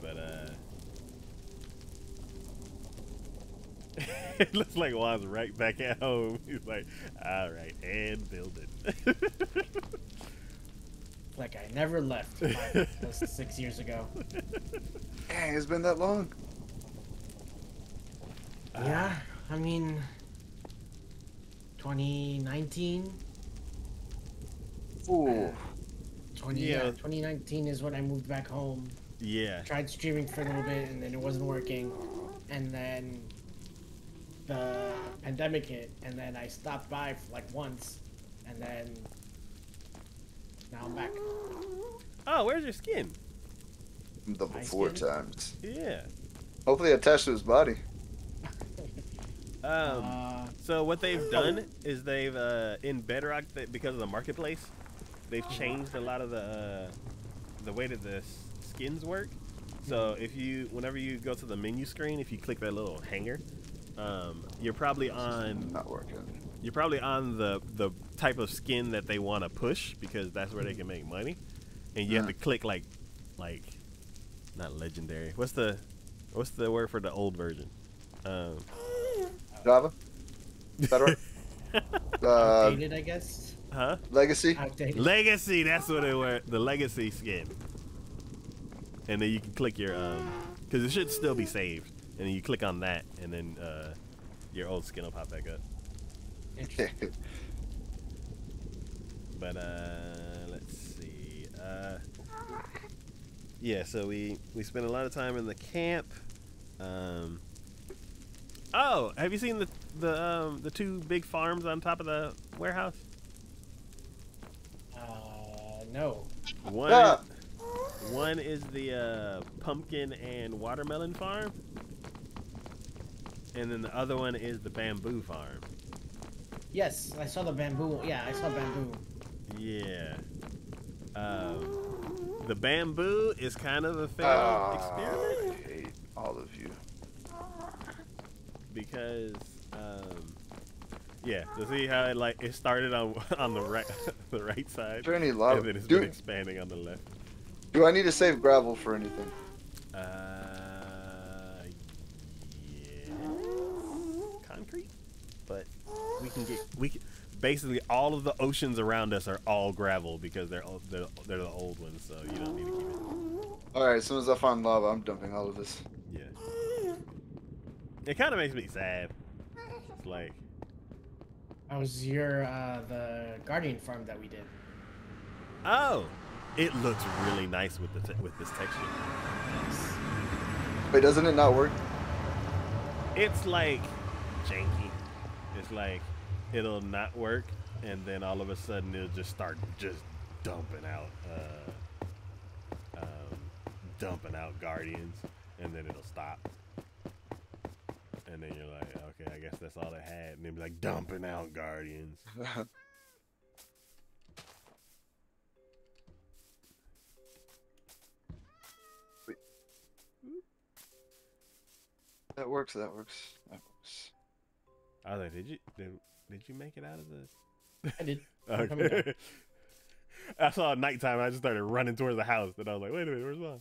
But it looks like Juan's right back at home. He's like, all right, and build it. Like I never left 6 years ago. Dang, it's been that long. Yeah, I mean, 2019. Ooh. 2019 is when I moved back home. Yeah. Tried streaming for a little bit and then it wasn't working. And then the pandemic hit and then I stopped by for like once and then now I'm back. Oh, where's your skin? Double 4 times. Yeah. Hopefully attached to his body. So what they've done is they've in Bedrock, because of the marketplace, they've changed a lot of the way that the skins work. So if whenever you go to the menu screen, if you click that little hanger, you're probably on You're probably on the type of skin that they want to push because that's where they can make money, and you have to click like not legendary. What's the word for the old version? Java? Is that right? Outdated, I guess. Huh? Legacy? Outdated. Legacy, that's what it was. The legacy skin. And then you can click your because it should still be saved. And then you click on that, and then your old skin will pop back up. Interesting. But let's see. Yeah, so we spent a lot of time in the camp. Oh, have you seen the two big farms on top of the warehouse? No. One is the pumpkin and watermelon farm, and then the other one is the bamboo farm. Yes, I saw the bamboo. Yeah, I saw bamboo. Yeah. The bamboo is kind of a failed experiment. I hate all of you. Because yeah, to see how it started on the right the right side, Is there any lava? and then it's been expanding on the left. Do I need to save gravel for anything? Yeah, concrete, but we can basically all of the oceans around us are all gravel because they're the old ones, so you don't need to keep it. All right, as soon as I find lava, I'm dumping all of this. Yeah. It kind of makes me sad. It's like, That was the Guardian farm that we did. oh, it looks really nice with this texture. Wait, doesn't it not work? It's like janky. It's like it'll not work, and then all of a sudden it'll just start dumping out guardians, and then it'll stop. And then you're like, okay, I guess that's all it had. And then be like, dumping out guardians. That works. I was like, did you make it out of the? I did. Okay. I saw at nighttime. I just started running towards the house, and I was like, wait a minute, where's Mom?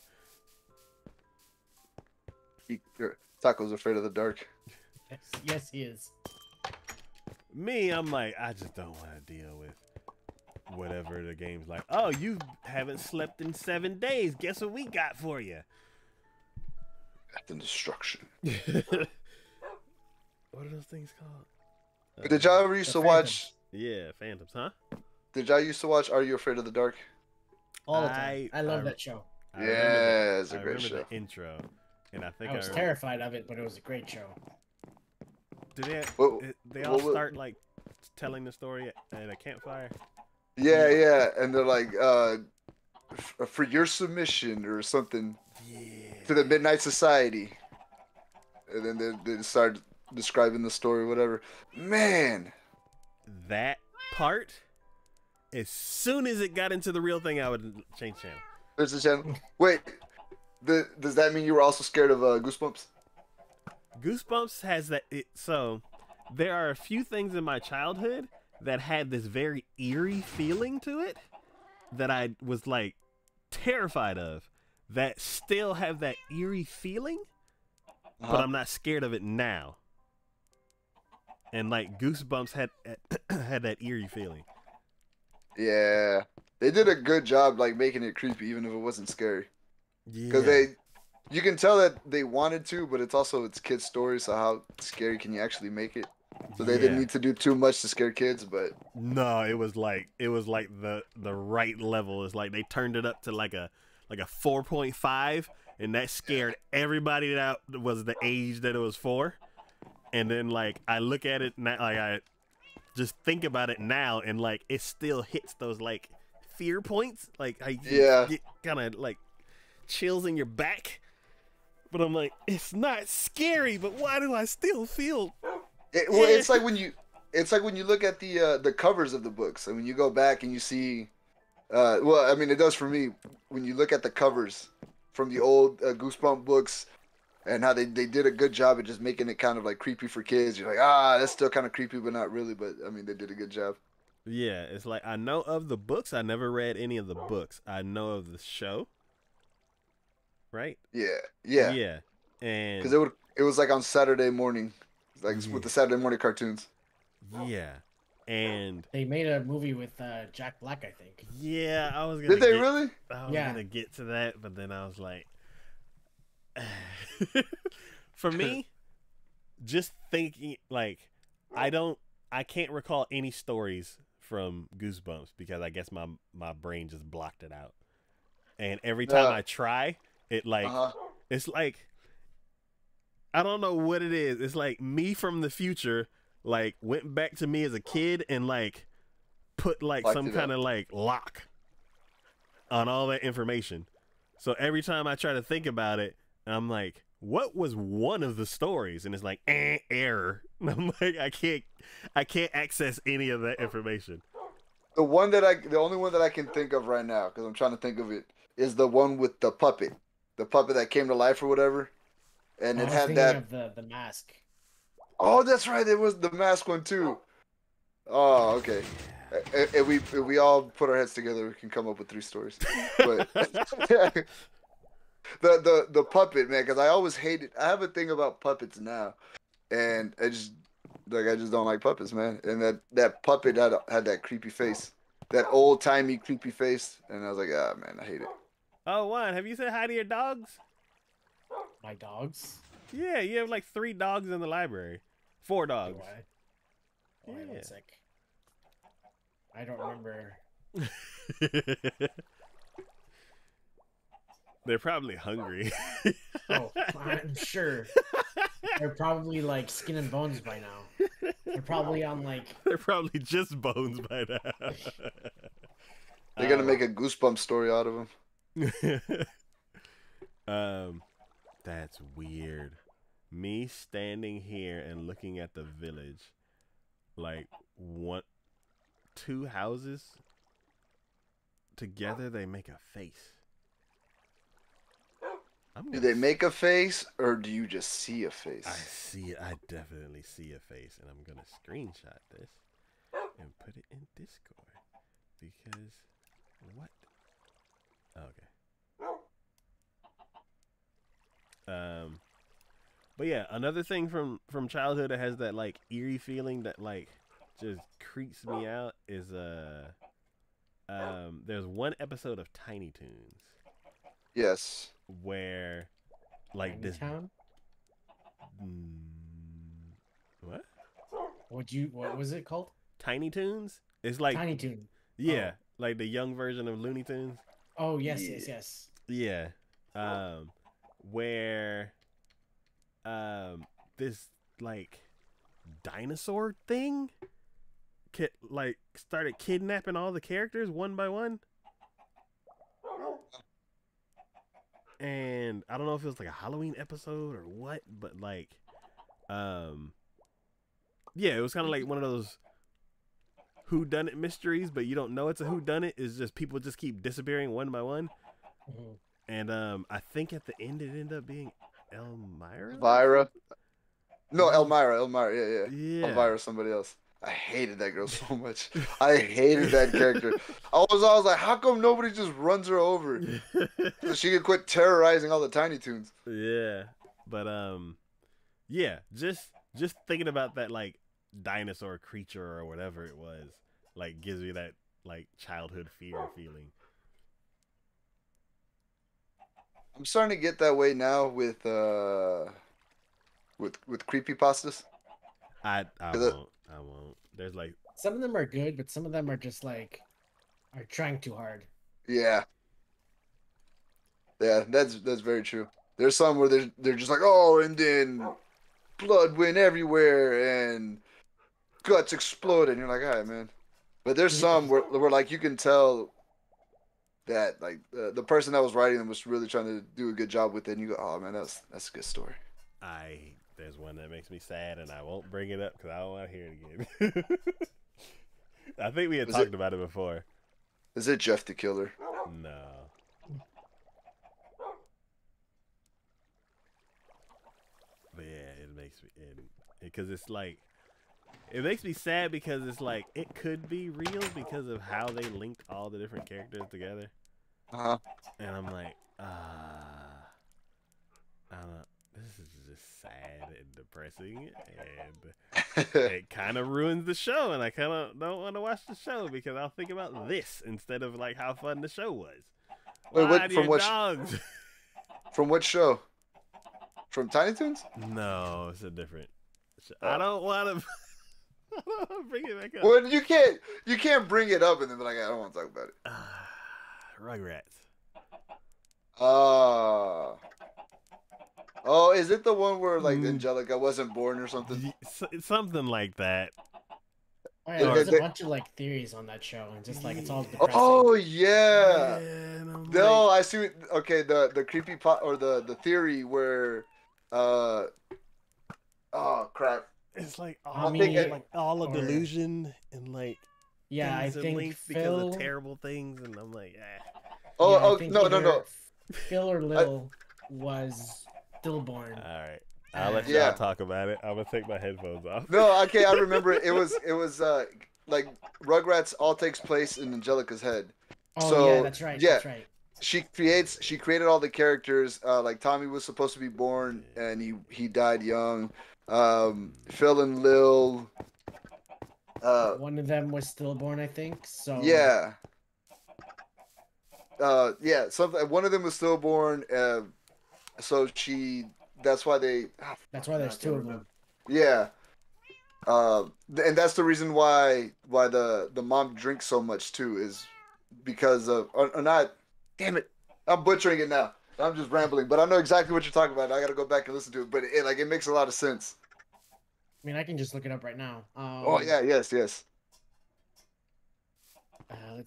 Taco's afraid of the dark. Yes, he is. Me, I'm like, I just don't want to deal with whatever the game's like. Oh, you haven't slept in 7 days. Guess what we got for you? Death and destruction. What are those things called? Did y'all ever used to watch? Yeah, Phantoms, huh? Did y'all used to watch Are You Afraid of the Dark? All the time. I love that show. Yeah, it's a great show. The intro, and I think I was terrified of it, but it was a great show. Do they all start like telling the story at a campfire? Yeah, and they're like, for your submission or something to the Midnight Society, and then they start describing the story, whatever. Man, that part. As soon as it got into the real thing, I would change channel. There's a channel. Wait, does that mean you were also scared of Goosebumps? Goosebumps has that. So there are a few things in my childhood that had this very eerie feeling to it that I was like terrified of. That still have that eerie feeling, but I'm not scared of it now. And like Goosebumps had had that eerie feeling. Yeah, they did a good job, like making it creepy, even if it wasn't scary. Yeah, because you can tell that they wanted to, but it's kids' stories. So how scary can you actually make it? So they didn't need to do too much to scare kids, but no, it was like the right level. It's like they turned it up to like a 4.5, and that scared everybody that was the age that it was for. And then like I look at it now, like I just think about it now, and like it still hits those like fear points, like I get kind of like chills in your back. But I'm like, it's not scary, but why do I still feel? It's like when you look at the covers of the books, and when you go back and you see, well, I mean, it does for me when you look at the covers from the old Goosebump books, and how they did a good job of just making it kind of like creepy for kids. You're like, that's still kind of creepy, but not really. But I mean, they did a good job. Yeah, it's like I know of the books. I never read any of the books. I know of the show. Right? Yeah. And because it was like on Saturday morning, like with the Saturday morning cartoons. Yeah, and they made a movie with Jack Black, I think. Yeah, I was gonna. Did they really? I was gonna get to that, but then I was like, for me, just thinking like I can't recall any stories from Goosebumps because I guess my brain just blocked it out, and every time I try. It like it's like I don't know what it is. It's like me from the future like went back to me as a kid and like put like some kind of like lock on all that information. So every time I try to think about it, I'm like, what was one of the stories? And it's like error. And I'm like, I can't access any of that information. The only one that I can think of right now, because I'm trying to think of it, is the one with the puppet. The puppet that came to life or whatever, and it had that the mask. Oh, that's right. It was the mask one too. Oh, okay. If we all put our heads together, we can come up with 3 stories. But the puppet, man, because I always hated. I have a thing about puppets now, and I just don't like puppets, man. And that puppet had that creepy face, that old timey creepy face, and I was like, man, I hate it. Oh, Juan, have you said hi to your dogs? My dogs? Yeah, you have like 3 dogs in the library. 4 dogs. Oh, yeah. One sec. I don't remember. They're probably hungry. Oh, I'm sure. They're probably like skin and bones by now. They're probably on like... They're probably just bones by now. They're gonna make a Goosebump story out of them. That's weird. Me standing here and looking at the village, like 2 houses together, they make a face. Do they make a face, or do you just see a face? I see it. I definitely see a face, and I'm gonna screenshot this and put it in Discord because what? Okay. But yeah, another thing from childhood that has that like eerie feeling that like just creeps me out is there's one episode of Tiny Toons. Yes. Where like Tiny Town? What? What was it called? Tiny Toons? It's like Tiny Toon. Yeah, like the young version of Looney Tunes. Oh yes. Yeah. Where this like dinosaur thing like started kidnapping all the characters one by one. And I don't know if it was like a Halloween episode or what, but like yeah, it was kind of like one of those whodunit mysteries, but you don't know it's a whodunit. It's just people just keep disappearing one by one. Mm-hmm. And I think at the end it ended up being Elmira. No, Elmira. Yeah. Elvira, somebody else. I hated that girl so much. I hated that character. I was like, how come nobody just runs her over so she could quit terrorizing all the Tiny Toons? Yeah, but yeah, just thinking about that like dinosaur creature or whatever it was, like gives me that like childhood fear feeling. I'm starting to get that way now with creepypastas. I won't. I won't. There's like some of them are good, but some of them are just like are trying too hard. Yeah. Yeah, that's very true. There's some where they're just like, oh, and then blood went everywhere and guts exploded. And you're like, all right, man. But there's some where like you can tell that like the person that was writing them was really trying to do a good job with it. And you go, oh man, that's a good story. There's one that makes me sad, and I won't bring it up because I don't want to hear it again. I think we had talked about it before. Is it Jeff the Killer? No. But yeah, it makes me because it's like it makes me sad because it's like it could be real because of how they linked all the different characters together. And I'm like, I don't know. This is just sad and depressing, and it kind of ruins the show. And I kind of don't want to watch the show because I'll think about this instead of like how fun the show was. Wait, from what? Dogs? From what show? From Tiny Toons? No, it's a different. I don't want to. I don't want to bring it back up. Well, you can't bring it up and then be like, I don't want to talk about it. Rugrats. Oh, is it the one where like Angelica wasn't born or something? Something like that. Oh, yeah, there's a bunch of like theories on that show, and just like it's all depressing. Oh yeah. No, I see. Okay, the creepy pot or the theory where, oh crap. It's like all a delusion and like I think because of terrible things, and I'm like, no. Phil or Lil was stillborn. All right, I'll let y'all talk about it. I'm gonna take my headphones off. No, okay, I remember it. It was like Rugrats all takes place in Angelica's head. Oh so, yeah, that's right. Yeah. That's right. She created all the characters. Like Tommy was supposed to be born and he died young. Phil and Lil. One of them was stillborn, I think. So yeah. One of them was stillborn. So that's why there's two of them. Yeah. And that's the reason why the mom drinks so much too, is because of or not. Damn it, I'm butchering it now. I'm just rambling, but I know exactly what you're talking about. I got to go back and listen to it, but it makes a lot of sense. I mean, I can just look it up right now. Yes. Let's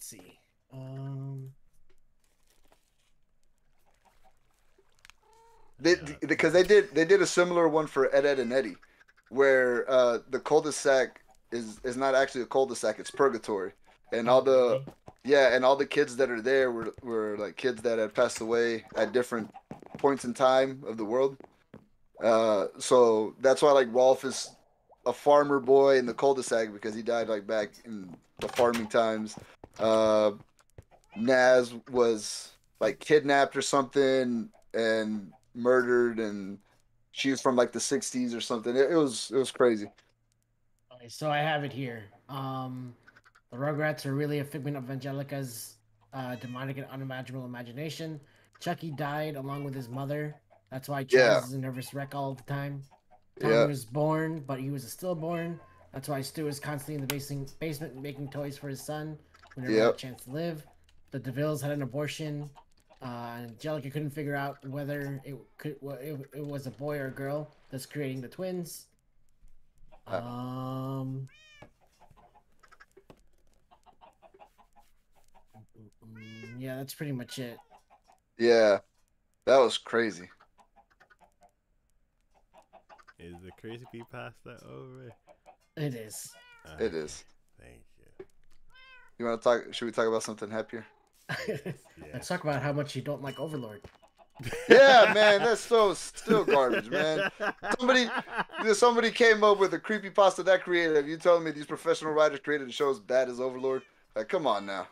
see. Because they did a similar one for Ed, Edd n Eddy, where the cul-de-sac is not actually a cul-de-sac; it's purgatory, and all the kids that are there were like kids that had passed away at different points in time of the world. So that's why like Rolf is a farmer boy in the cul-de-sac because he died like back in the farming times. Naz was like kidnapped or something and murdered, and she was from like the 60s or something. It was crazy. Okay, so I have it here. The Rugrats are really a figment of Angelica's demonic and unimaginable imagination. Chucky died along with his mother. That's why Charles is a nervous wreck all the time. Tommy was born, but he was a stillborn. That's why Stu is constantly in the basement making toys for his son when he had a chance to live. The DeVilles had an abortion. Angelica couldn't figure out whether it was a boy or a girl that's creating the twins. Yeah, that's pretty much it. Yeah, that was crazy. Is the crazy pasta over? It is. It is. Thank you. You want to talk? Should we talk about something happier? Let's talk about how much you don't like Overlord. Yeah, man, that's still garbage, man. Somebody came up with a creepypasta that creative. You telling me these professional writers created a show as bad as Overlord? Like, come on now.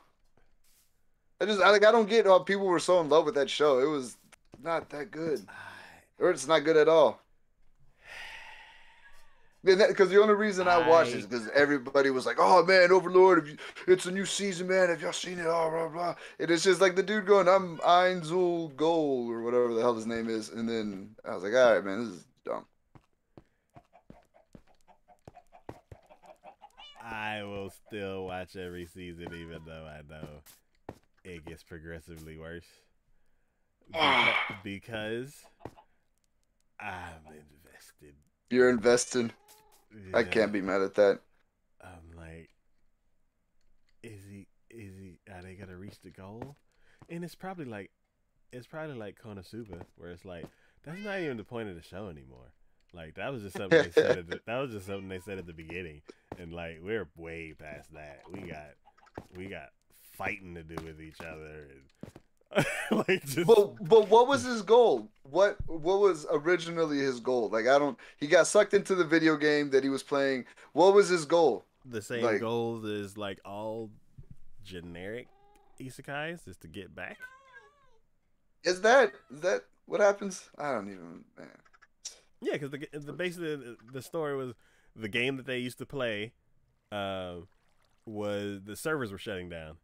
I don't get how people were so in love with that show. It was not that good, or it's not good at all. Because the only reason I watched is because everybody was like, "Oh man, Overlord! It's a new season, man. Have y'all seen it?" Oh, blah blah. And it's just like the dude going, "I'm Einzul Goal" or whatever the hell his name is, and then I was like, "All right, man, this is dumb." I will still watch every season, even though I know it gets progressively worse. Because I'm invested. You're invested. Yeah. I can't be mad at that. I'm like, are they gonna reach the goal? And it's probably like Konosuba, where it's like, that's not even the point of the show anymore. Like, that was just something they said at the beginning, and like, we're way past that. We got fighting to do with each other, and like, just... but what was his goal? What was originally his goal? Like, he got sucked into the video game that he was playing. What was his goal? The same goal as like all generic isekais, is to get back. Is that what happens? I don't even, man. Yeah, because basically the story was the game that they used to play was the servers were shutting down.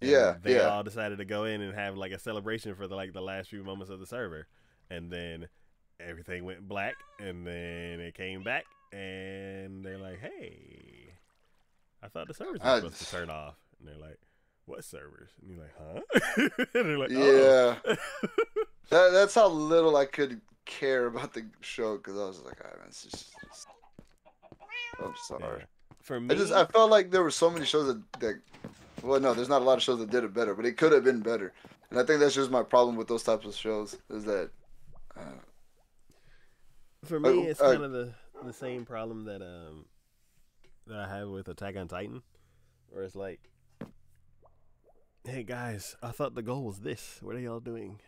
Yeah, they all decided to go in and have like a celebration for the last few moments of the server, and then everything went black, and then it came back, and they're like, "Hey, I thought the servers were supposed to turn off," and they're like, "What servers?" And you're like, "Huh?" And they're like, "Oh." Yeah. That's how little I could care about the show, because I was like, "Ah, man, it's just I'm sorry." Yeah. For me, I felt like there were so many shows that well, no, there's not a lot of shows that did it better, but it could have been better. And I think that's just my problem with those types of shows, is that for me it's kind of the same problem that I have with Attack on Titan, where it's like, hey guys, I thought the goal was this. What are y'all doing?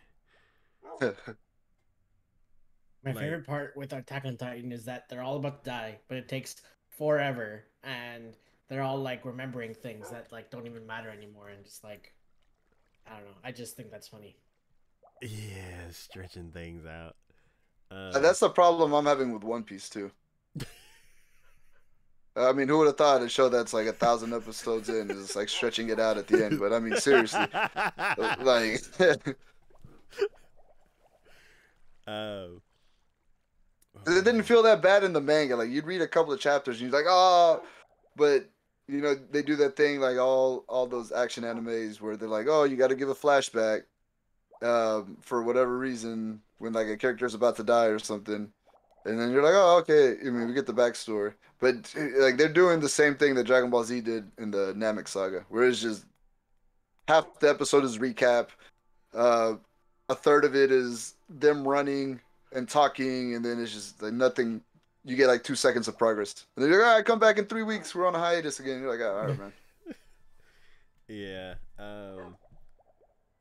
My favorite part with Attack on Titan is that they're all about to die, but it takes forever, and they're all like remembering things that like don't even matter anymore, and just like, I don't know. I just think that's funny. Yeah, stretching things out. That's the problem I'm having with One Piece too. I mean, who would have thought a show that's like 1,000 episodes in is like stretching it out at the end? But I mean, seriously, like, it didn't feel that bad in the manga. Like, you'd read a couple of chapters and you're like, oh, but you know, they do that thing like all those action animes where they're like, oh, you got to give a flashback for whatever reason when like a character's about to die or something. And then you're like, oh, okay. I mean, we get the backstory. But like, they're doing the same thing that Dragon Ball Z did in the Namek saga, where it's just half the episode is recap. A third of it is them running and talking, and then it's just like nothing. You get like 2 seconds of progress. And then you're like, all right, come back in 3 weeks. We're on a hiatus again. You're like, oh, all right, man. Yeah.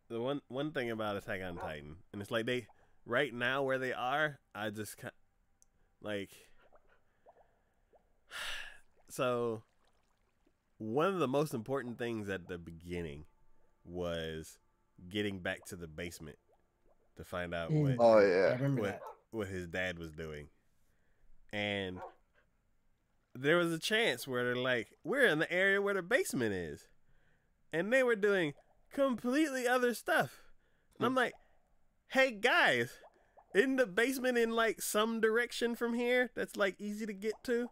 The one thing about Attack on Titan, and it's like they right now where they are, I just like, so one of the most important things at the beginning was getting back to the basement to find out what his dad was doing. And there was a chance where they're like, we're in the area where the basement is. And they were doing completely other stuff. And I'm like, hey guys, isn't the basement in like some direction from here that's like easy to get to?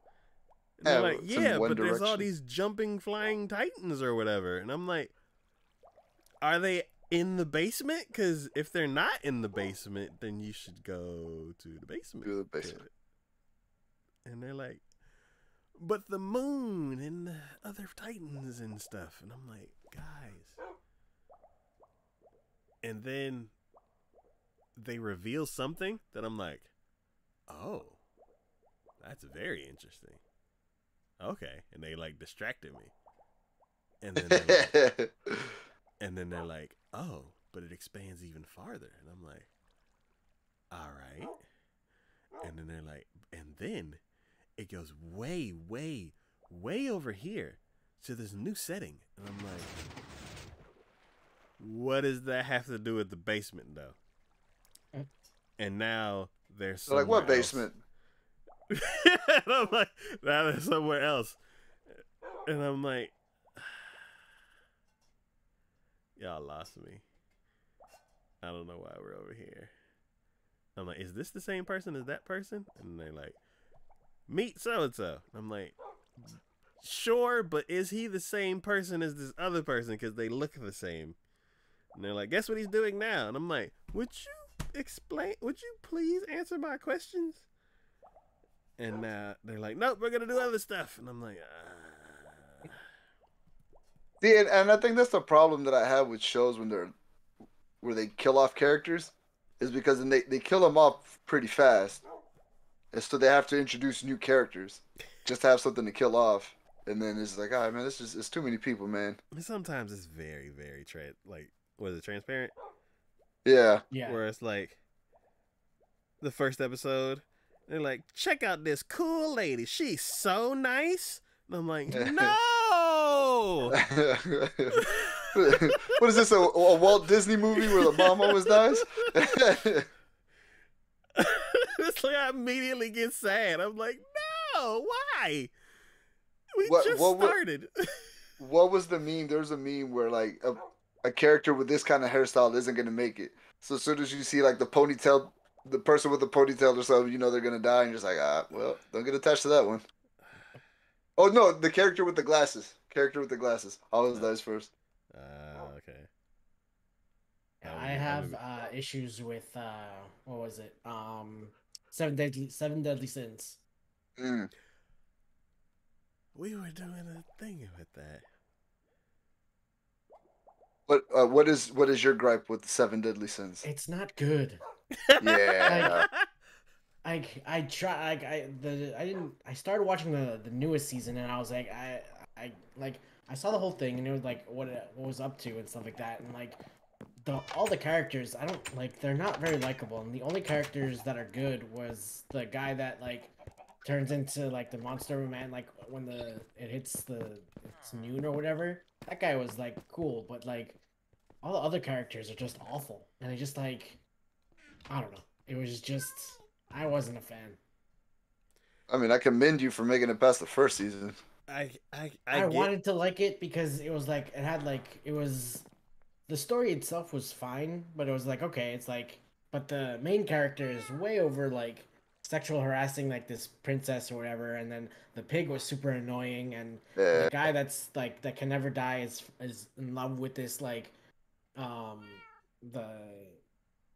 And they're like, yeah, but there's all these jumping flying titans or whatever. And I'm like, are they in the basement? Because if they're not in the basement, then you should go to the basement. To the basement. And they're like, but the moon and the other titans and stuff. And I'm like, guys. And then they reveal something that I'm like, oh, that's very interesting. Okay. And they like distracted me. And then they're like, oh, but it expands even farther. And I'm like, all right. And then they're like, and then it goes way, way, way over here to this new setting. And I'm like, what does that have to do with the basement, though? And now there's like, what basement? And I'm like, now there's somewhere else. And I'm like, y'all lost me. I don't know why we're over here. I'm like, is this the same person as that person? And they're like, meet so-and-so. I'm like, sure, but is he the same person as this other person? Because they look the same. And they're like, guess what he's doing now? And I'm like, would you explain? Would you please answer my questions? And they're like, nope, we're going to do other stuff. And I'm like, See, and I think that's the problem that I have with shows where they kill off characters, is because then they kill them off pretty fast. And so they have to introduce new characters just to have something to kill off. And then it's like, all right, man, it's too many people, man. Sometimes it's very, very was it transparent? Yeah. Where it's like the first episode, they're like, check out this cool lady. She's so nice. And I'm like, no. What is this? A Walt Disney movie where the mom always dies? It's like I immediately get sad. I'm like, no, why? We just started. What was the meme? There was a meme where like a character with this kind of hairstyle isn't gonna make it. So as soon as you see like the ponytail, the person with the ponytail or something, you know they're gonna die, and you're just like, well, don't get attached to that one. Oh no, the character with the glasses. Always dies first. Okay. I have issues with what was it? Seven Deadly Sins. Mm. We were doing a thing with that. What is your gripe with the Seven Deadly Sins? It's not good. Yeah. I started watching the newest season, and I was like, I saw the whole thing, and it was like what it was up to and stuff like that, and like all the characters, I don't like, they're not very likable, and the only characters that are good was the guy that like turns into like the monster man, like when it's noon or whatever. That guy was like cool, but like all the other characters are just awful, and I just like, I don't know. It was just, I wasn't a fan. I mean, I commend you for making it past the first season. I wanted to like it because it was like, the story itself was fine, but it was like, okay, it's like, but the main character is way over like sexual harassing like this princess or whatever, and then the pig was super annoying, and the guy that's like that can never die is in love with this like the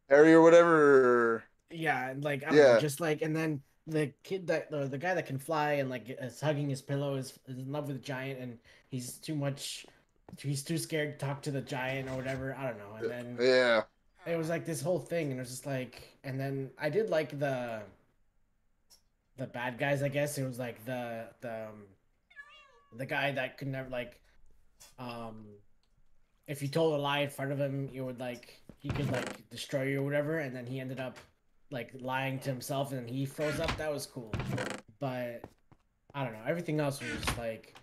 Harry or whatever. Yeah, like I don't know, just like, and then the kid that the guy that can fly and like is hugging his pillow is in love with the giant, and he's too scared to talk to the giant or whatever. I don't know. And then it was like this whole thing, and it was just like, and then I did like the bad guys, I guess. It was like the guy that could never like, if you told a lie in front of him, he could like destroy you or whatever, and then he ended up like lying to himself, and then he froze up. That was cool, but I don't know. Everything else was just like,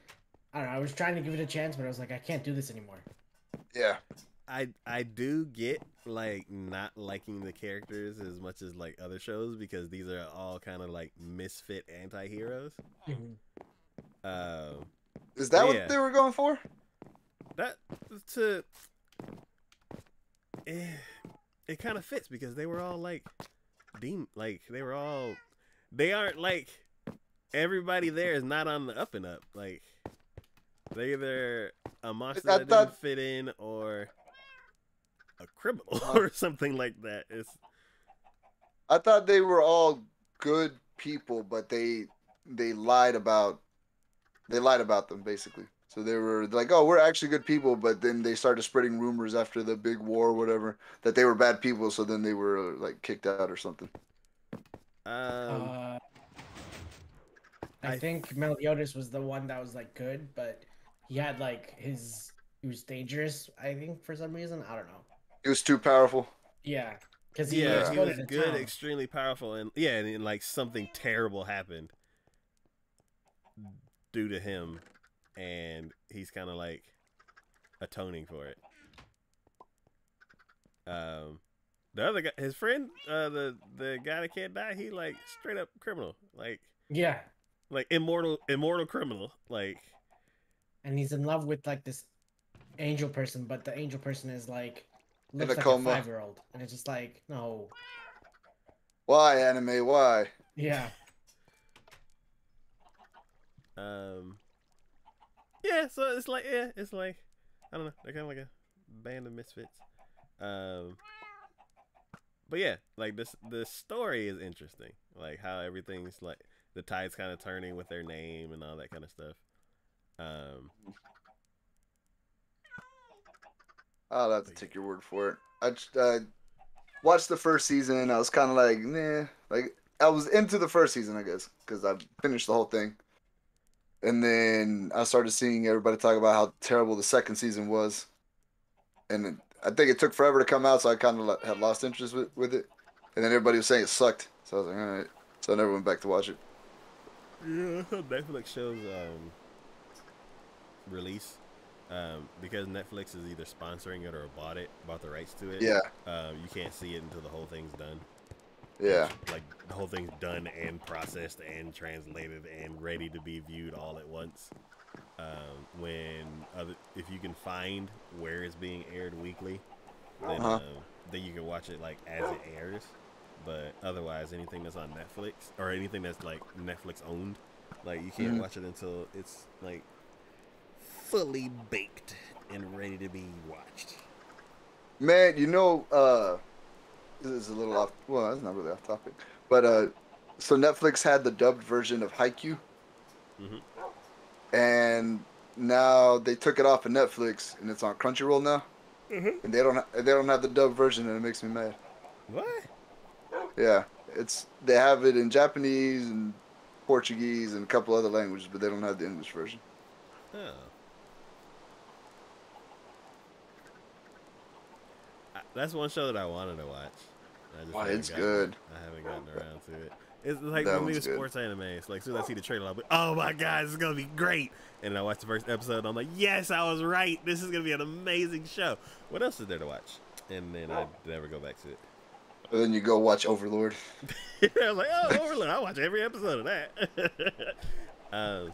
I don't know. I was trying to give it a chance, but I was like, I can't do this anymore. Yeah. I do get like not liking the characters as much as like other shows, because these are all kind of like misfit anti-heroes. Mm-hmm. Is that what they were going for? It kind of fits, because they were all like they aren't like, everybody there is not on the up and up. Like, they're either a monster that didn't fit in or a criminal or something like that. I thought they were all good people, but they lied about them basically. So they were like, oh, we're actually good people, but then they started spreading rumors after the big war or whatever that they were bad people, so then they were like kicked out or something. I think Meliodas was the one that was like good, but he had like he was dangerous, I think, for some reason. I don't know. He was too powerful. Yeah. Because he was good, extremely powerful, and and like something terrible happened due to him, and he's kind of like atoning for it. The other guy, his friend, the guy that can't die, he like straight up criminal, like like immortal criminal, like. And he's in love with like this angel person, but the angel person is like looks like coma. A 5-year-old, and it's just like, no. Why, anime? Why? Yeah. Yeah, so it's like I don't know, they're kind of like a band of misfits. But yeah, like the story is interesting, like how everything's like the tide's kind of turning with their name and all that kind of stuff. I'll have to take your word for it. I watched the first season. I was kind of like, nah. Like I was into the first season, I guess, because I finished the whole thing. And then I started seeing everybody talk about how terrible the second season was, and I think it took forever to come out, so I kind of had lost interest with it. And then everybody was saying it sucked, so I was like, all right. So I never went back to watch it. Yeah, Netflix shows release because Netflix is either sponsoring it or bought the rights to it. Yeah. You can't see it until the whole thing's done. Yeah. Like the whole thing's done and processed and translated and ready to be viewed all at once. If you can find where it's being aired weekly, then you can watch it like as it airs. But otherwise, anything that's on Netflix or anything that's like Netflix owned, like you can't watch it until it's like fully baked and ready to be watched. Man, this is a little off. Well, that's not really off topic, but so Netflix had the dubbed version of Haikyuu, and now they took it off of Netflix and it's on Crunchyroll now, and they don't have the dubbed version, and it makes me mad. What? Yeah, they have it in Japanese and Portuguese and a couple other languages, but they don't have the English version. Oh. That's one show that I wanted to watch. It's good. I haven't gotten around to it. It's like when we do sports anime. It's like as soon as I see the trailer, I'll be, oh my god, this is gonna be great. And I watch the first episode, and I'm like, yes, I was right. This is gonna be an amazing show. What else is there to watch? And then I never go back to it. And then you go watch Overlord. I was like, oh, Overlord. I watch every episode of that. All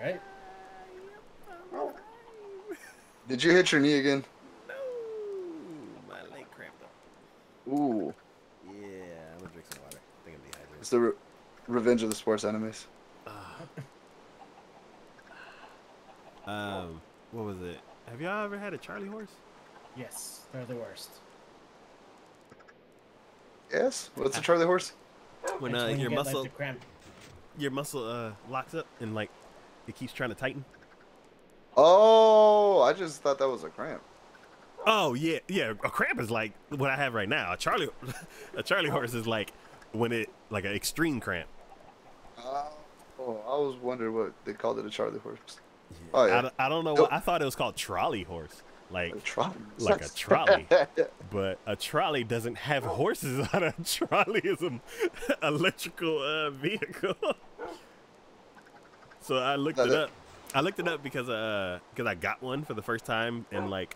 right. Did you hit your knee again? No, my leg cramped up. Ooh. Yeah, I'm gonna drink some water. I think I'm dehydrated. It's the Revenge of the Sports Animes. What was it? Have y'all ever had a Charlie horse? Yes, they're the worst. Yes. What's a Charlie horse? When It's when your you get, muscle, like, the cramp. your muscle locks up and like it keeps trying to tighten. Oh, I just thought that was a cramp. Oh yeah. A cramp is like what I have right now. A Charlie horse is like when it like an extreme cramp. Oh, I was wondering what they called it, a Charlie horse. Oh yeah. I don't know why. I thought it was called trolley horse. Like a trolley. Like a trolley. But a trolley doesn't have horses on it. A trolley is an electrical vehicle. So I looked it up. I looked it up because I got one for the first time in like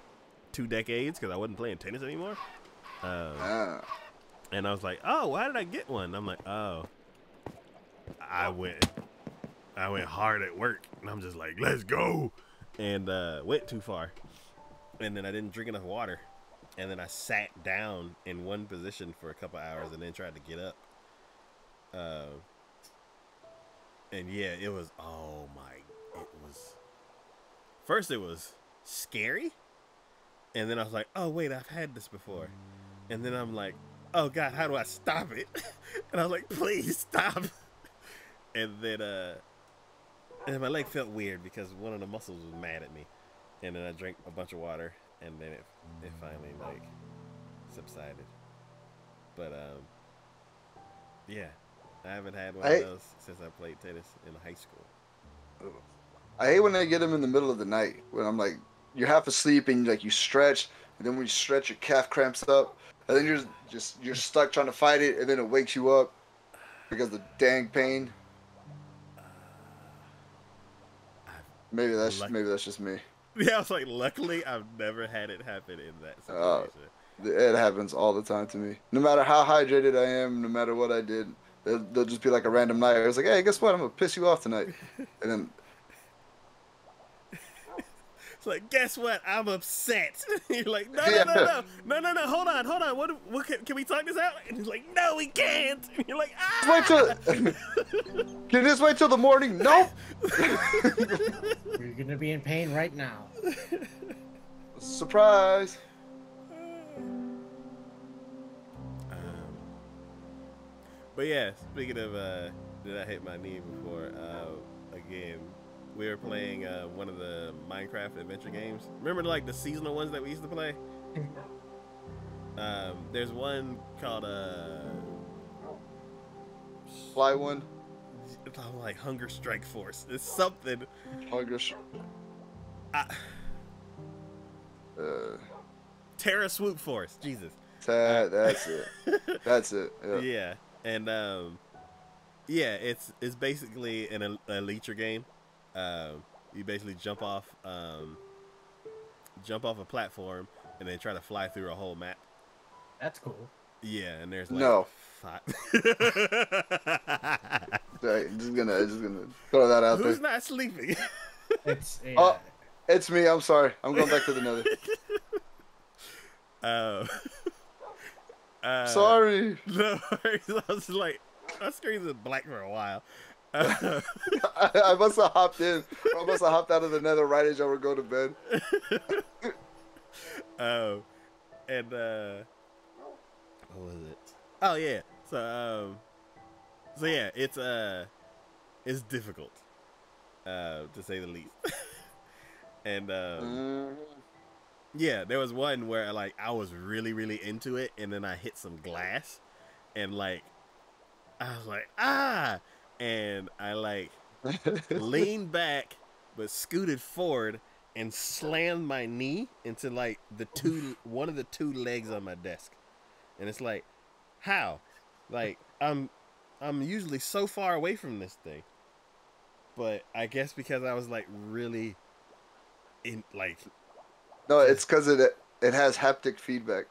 2 decades because I wasn't playing tennis anymore. And I was like, oh, why did I get one? I'm like, oh, I went hard at work, and I'm just like, let's go, and went too far, and then I didn't drink enough water, and then I sat down in one position for a couple hours, and then tried to get up. And yeah, it was first it was scary, and then I was like, oh wait, I've had this before, and then I'm like, oh god, how do I stop it? And I was like, please stop. And then and my leg felt weird because one of the muscles was mad at me, and then I drank a bunch of water, and then it finally like subsided. But yeah, I haven't had one of those since I played tennis in high school. I hate when they get them in the middle of the night when I'm like, you're half asleep and like you stretch, and then when you stretch, your calf cramps up, and then you're stuck trying to fight it, and then it wakes you up because of the dang pain. Maybe that's just me. Yeah, I was like, luckily I've never had it happen in that situation. It happens all the time to me. No matter how hydrated I am, no matter what I did, they'll just be like a random night. I was like, hey, guess what? I'm gonna piss you off tonight, and then. It's like, guess what? I'm upset. You're like, no, hold on. What can we talk this out? And he's like, no, we can't. And you're like, ah. Can you just wait till the morning? Nope. You're gonna be in pain right now. Surprise. But yeah, speaking of, did I hit my knee before? Again, we were playing one of the Minecraft adventure games. Remember, like the seasonal ones that we used to play? There's one called Fly one. Like Hunger Strike Force. It's something. Hunger. Terra Swoop Force. Jesus. That's it. That's it. Yeah. Yeah, and yeah, it's basically an Elytra game. You basically jump off a platform and then try to fly through a whole map. That's cool. Yeah, and there's like no. 5. just gonna throw that out there. Who's not sleeping? It's oh, it's me. I'm sorry. I'm going back to the nether. Sorry. No worries. I was like, my screen was black for a while. I must have hopped in. I must have hopped out of the nether right as y'all were going to bed. And what was it? Oh yeah. So yeah, it's difficult, to say the least. And yeah, there was one where like I was really, really into it, and then I hit some glass, and like I was like, ah, and I like leaned back, but scooted forward and slammed my knee into like one of the two legs on my desk, and it's like, how, like I'm usually so far away from this thing, but I guess because I was like really in like. No, it's because it has haptic feedback.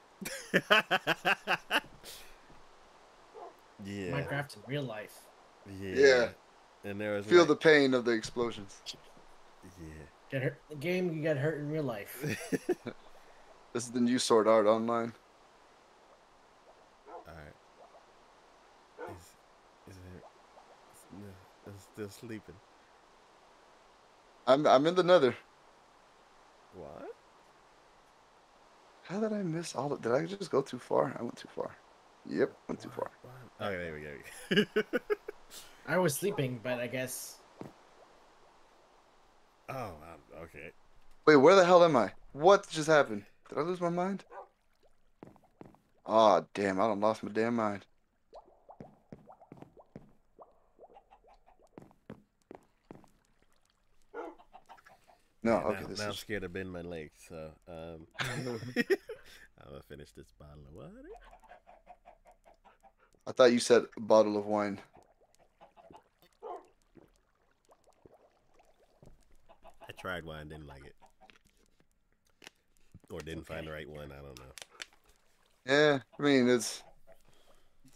Yeah. Minecraft in real life. Yeah. And there was feel the pain of the explosions. Yeah. Get hurt in the game, you get hurt in real life. This is the new Sword Art Online. Alright. Is still sleeping? I'm in the nether. What? How did I miss all of? Did I just go too far? I went too far. Yep, went too far. Okay, there we go. I was sleeping, but I guess. Oh, okay. Wait, where the hell am I? What just happened? Did I lose my mind? Oh, damn, I done lost my damn mind. No, okay. Now I'm scared to bend my legs, so I'm gonna finish this bottle of water. I thought you said a bottle of wine. I tried wine, didn't like it, or didn't find the right one. I don't know. Yeah, I mean it's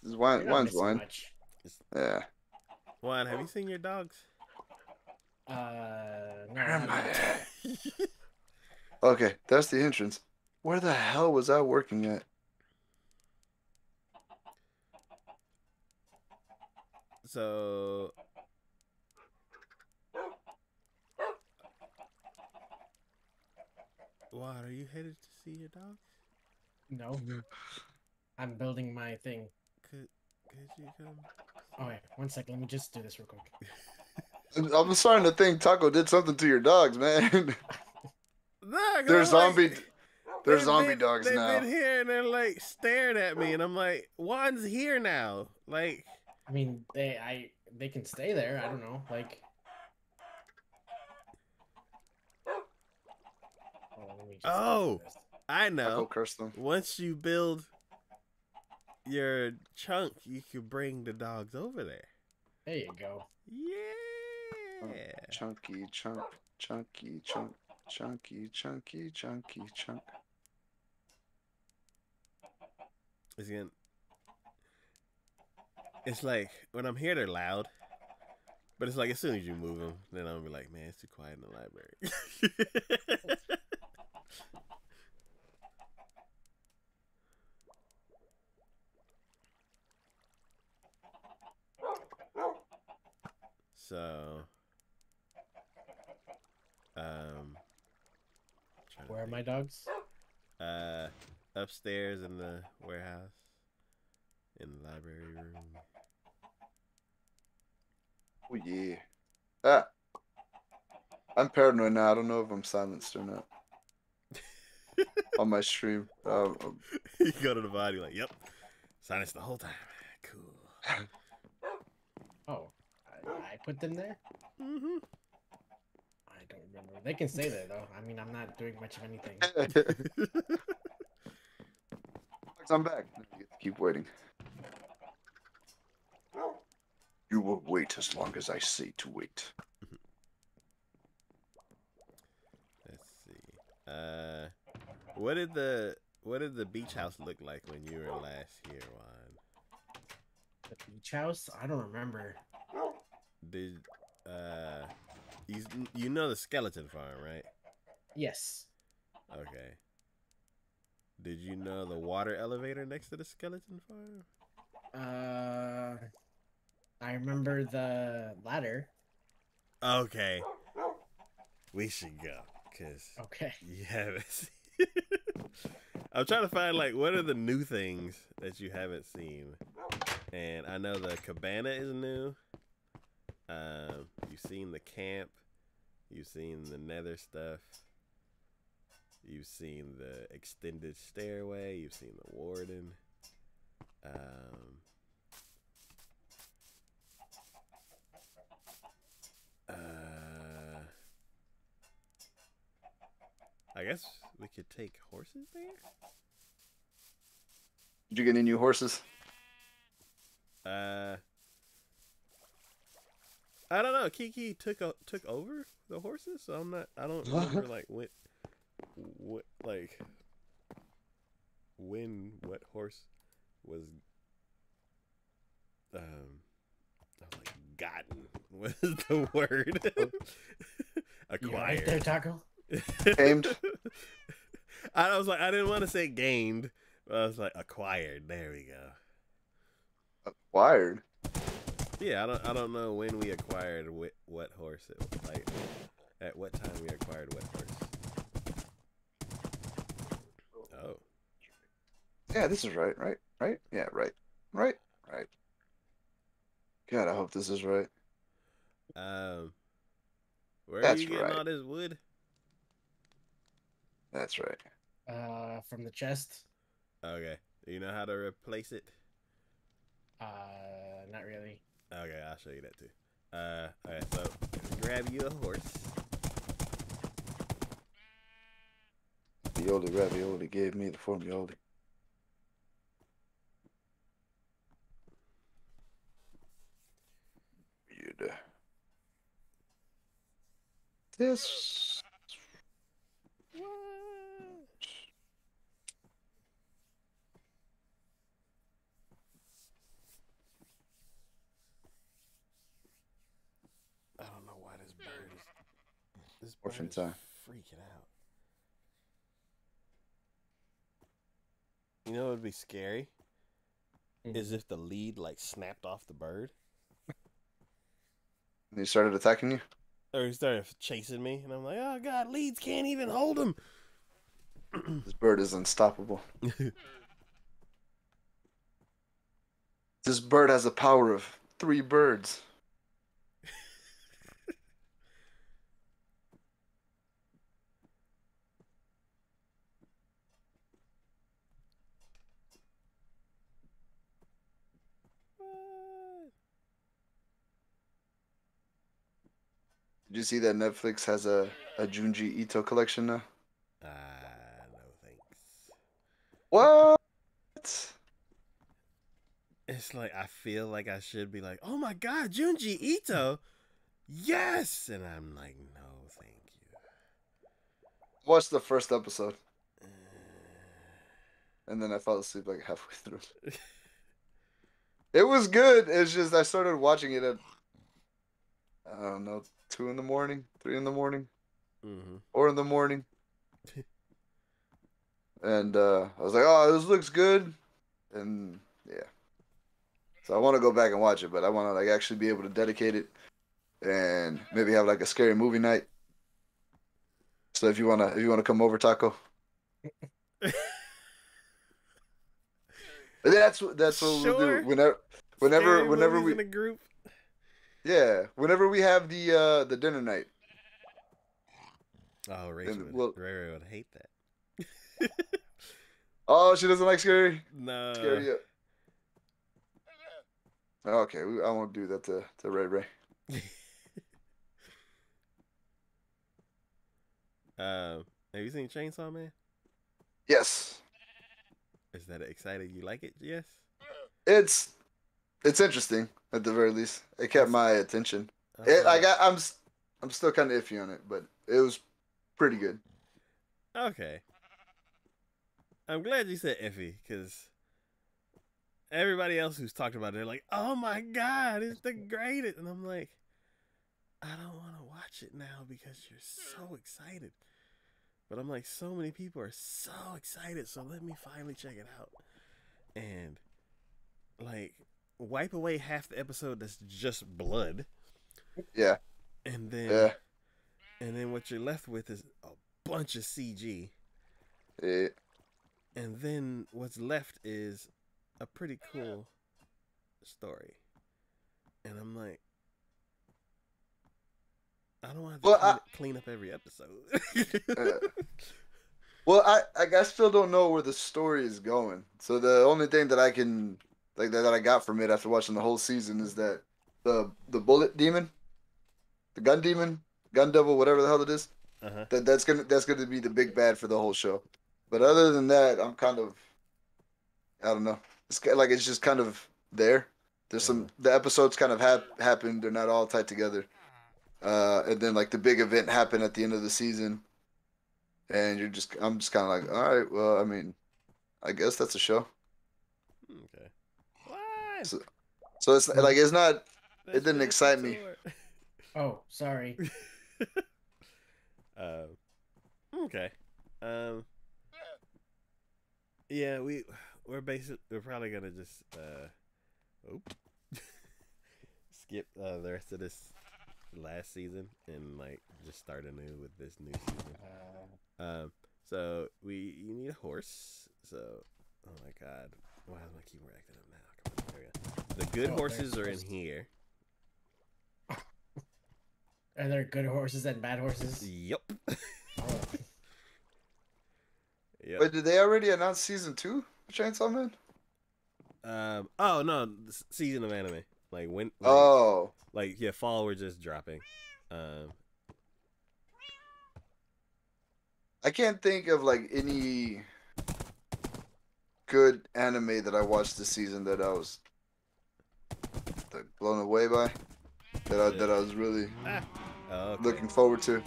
wine. Wine's wine. Yeah. Juan, have you seen your dogs? No. Okay, that's the entrance. Where the hell was I working at? So what, are you headed to see your dogs? No. I'm building my thing. Could you come? Oh wait, 1 second. Let me just do this real quick. I'm starting to think Taco did something to your dogs, man. They're zombie. They're zombie dogs now. They've been here and they're like staring at me, and I'm like, Juan's here now. Like, I mean, they can stay there. I don't know, like. Oh, I know. Taco cursed them. Once you build your chunk, you could bring the dogs over there. There you go. Yeah. Chunky chunk, chunky chunk, chunky chunky chunky chunk. It's like when I'm here, they're loud, But it's like as soon as you move them, then I'm gonna be like, man, it's too quiet in the library. So, where are my dogs? Upstairs in the warehouse, in the library room. Oh yeah. Ah. I'm paranoid now. I don't know if I'm silenced or not. On my stream. You go to the body like, yep, silenced the whole time. Cool. Oh, I put them there? Mm-hmm. I don't remember. They can stay there, though. I mean, I'm not doing much of anything. I'm back. Keep waiting. You will wait as long as I say to wait. Let's see. What did the beach house look like when you were last here, Juan? The beach house? I don't remember. Did you know the skeleton farm, right? Yes. Okay. Did you know the water elevator next to the skeleton farm? I remember the ladder. Okay. We should go, cause okay. You haven't seen. I'm trying to find like what are the new things that you haven't seen, and I know the cabana is new. You've seen the camp, you've seen the nether stuff, you've seen the extended stairway, you've seen the warden. I guess we could take horses there. Did you get any new horses? I don't know. Kiki took over the horses, so I don't remember like what horse was I was like gotten was the word. Acquired. You right there, Taco? Gained. I was like, I didn't want to say gained, but I was like acquired. There we go. Acquired. Yeah, I don't know when we acquired what horse it was. Like at what time we acquired what horse. Oh. Yeah, this is right. Yeah, right. God, I hope this is right. Where That's are you getting right. all this wood? That's right. From the chest. Okay. Do you know how to replace it? Not really. Okay, I'll show you that too. Okay, so grab you a horse. Ravioli, ravioli gave me the formioli. This. What? I don't know why this bird is freaking out. You know what would be scary? Is if the lead like snapped off the bird. And he started attacking you? Or he started chasing me, and I'm like, oh god, leads can't even hold him. This bird is unstoppable. This bird has the power of 3 birds. Did you see that Netflix has a Junji Ito collection now? No thanks. What? It's like I feel like I should be like, oh my god, Junji Ito, yes, and I'm like, no, thank you. Watched the first episode, and then I fell asleep like halfway through. It was good. It's just I started watching it at I don't know, 2 in the morning, 3 in the morning, Mm-hmm. 4 in the morning. And I was like, oh, this looks good. And yeah. So I want to go back and watch it, but I want to like actually be able to dedicate it and maybe have like a scary movie night. So if you wanna come over, Taco. That's what we'll do. Whenever we in a group. Yeah, whenever we have the dinner night. Oh, Rachel would hate that. Oh, she doesn't like scary. No. Scary. Okay, I won't do that to Ray Ray. Have you seen Chainsaw Man? Yes. Is that exciting? You like it? Yes. It's interesting at the very least. It kept my attention. I'm still kind of iffy on it, but it was pretty good. Okay. I'm glad you said iffy because everybody else who's talked about it, they're like, "Oh my god, it's the greatest," and I'm like, I don't want to watch it now because you're so excited. But I'm like, so many people are so excited, so let me finally check it out. And like, wipe away half the episode that's just blood. Yeah. And then what you're left with is a bunch of CG. Yeah. And then what's left is a pretty cool story. And I'm like, I don't want to clean up every episode. Well, I still don't know where the story is going. So the only thing that I can that I got from it after watching the whole season is that the bullet demon, the gun demon, gun devil, whatever the hell it is, that's gonna be the big bad for the whole show. But other than that, I'm kind of, I don't know. It's just kind of there. There's the episodes kind of happened. They're not all tied together. And then like the big event happened at the end of the season, and I'm just kind of like, all right, well, I mean, I guess that's a show. Okay. What? So it's like it's not. It didn't excite me. Oh, sorry. Okay. Yeah, we're probably gonna just skip the rest of this last season and like just start anew with this new season. So you need a horse. So, oh my god, why is my keyboard acting up now? Come on, there we go. The good horses are in here. Are there good horses and bad horses? Yep. Yep. Wait, did they already announce season 2 of Chainsaw Man? Oh no, season of anime. Like when? Like fall. We're just dropping. I can't think of like any good anime that I watched this season that I was like blown away by. That I was really looking forward to.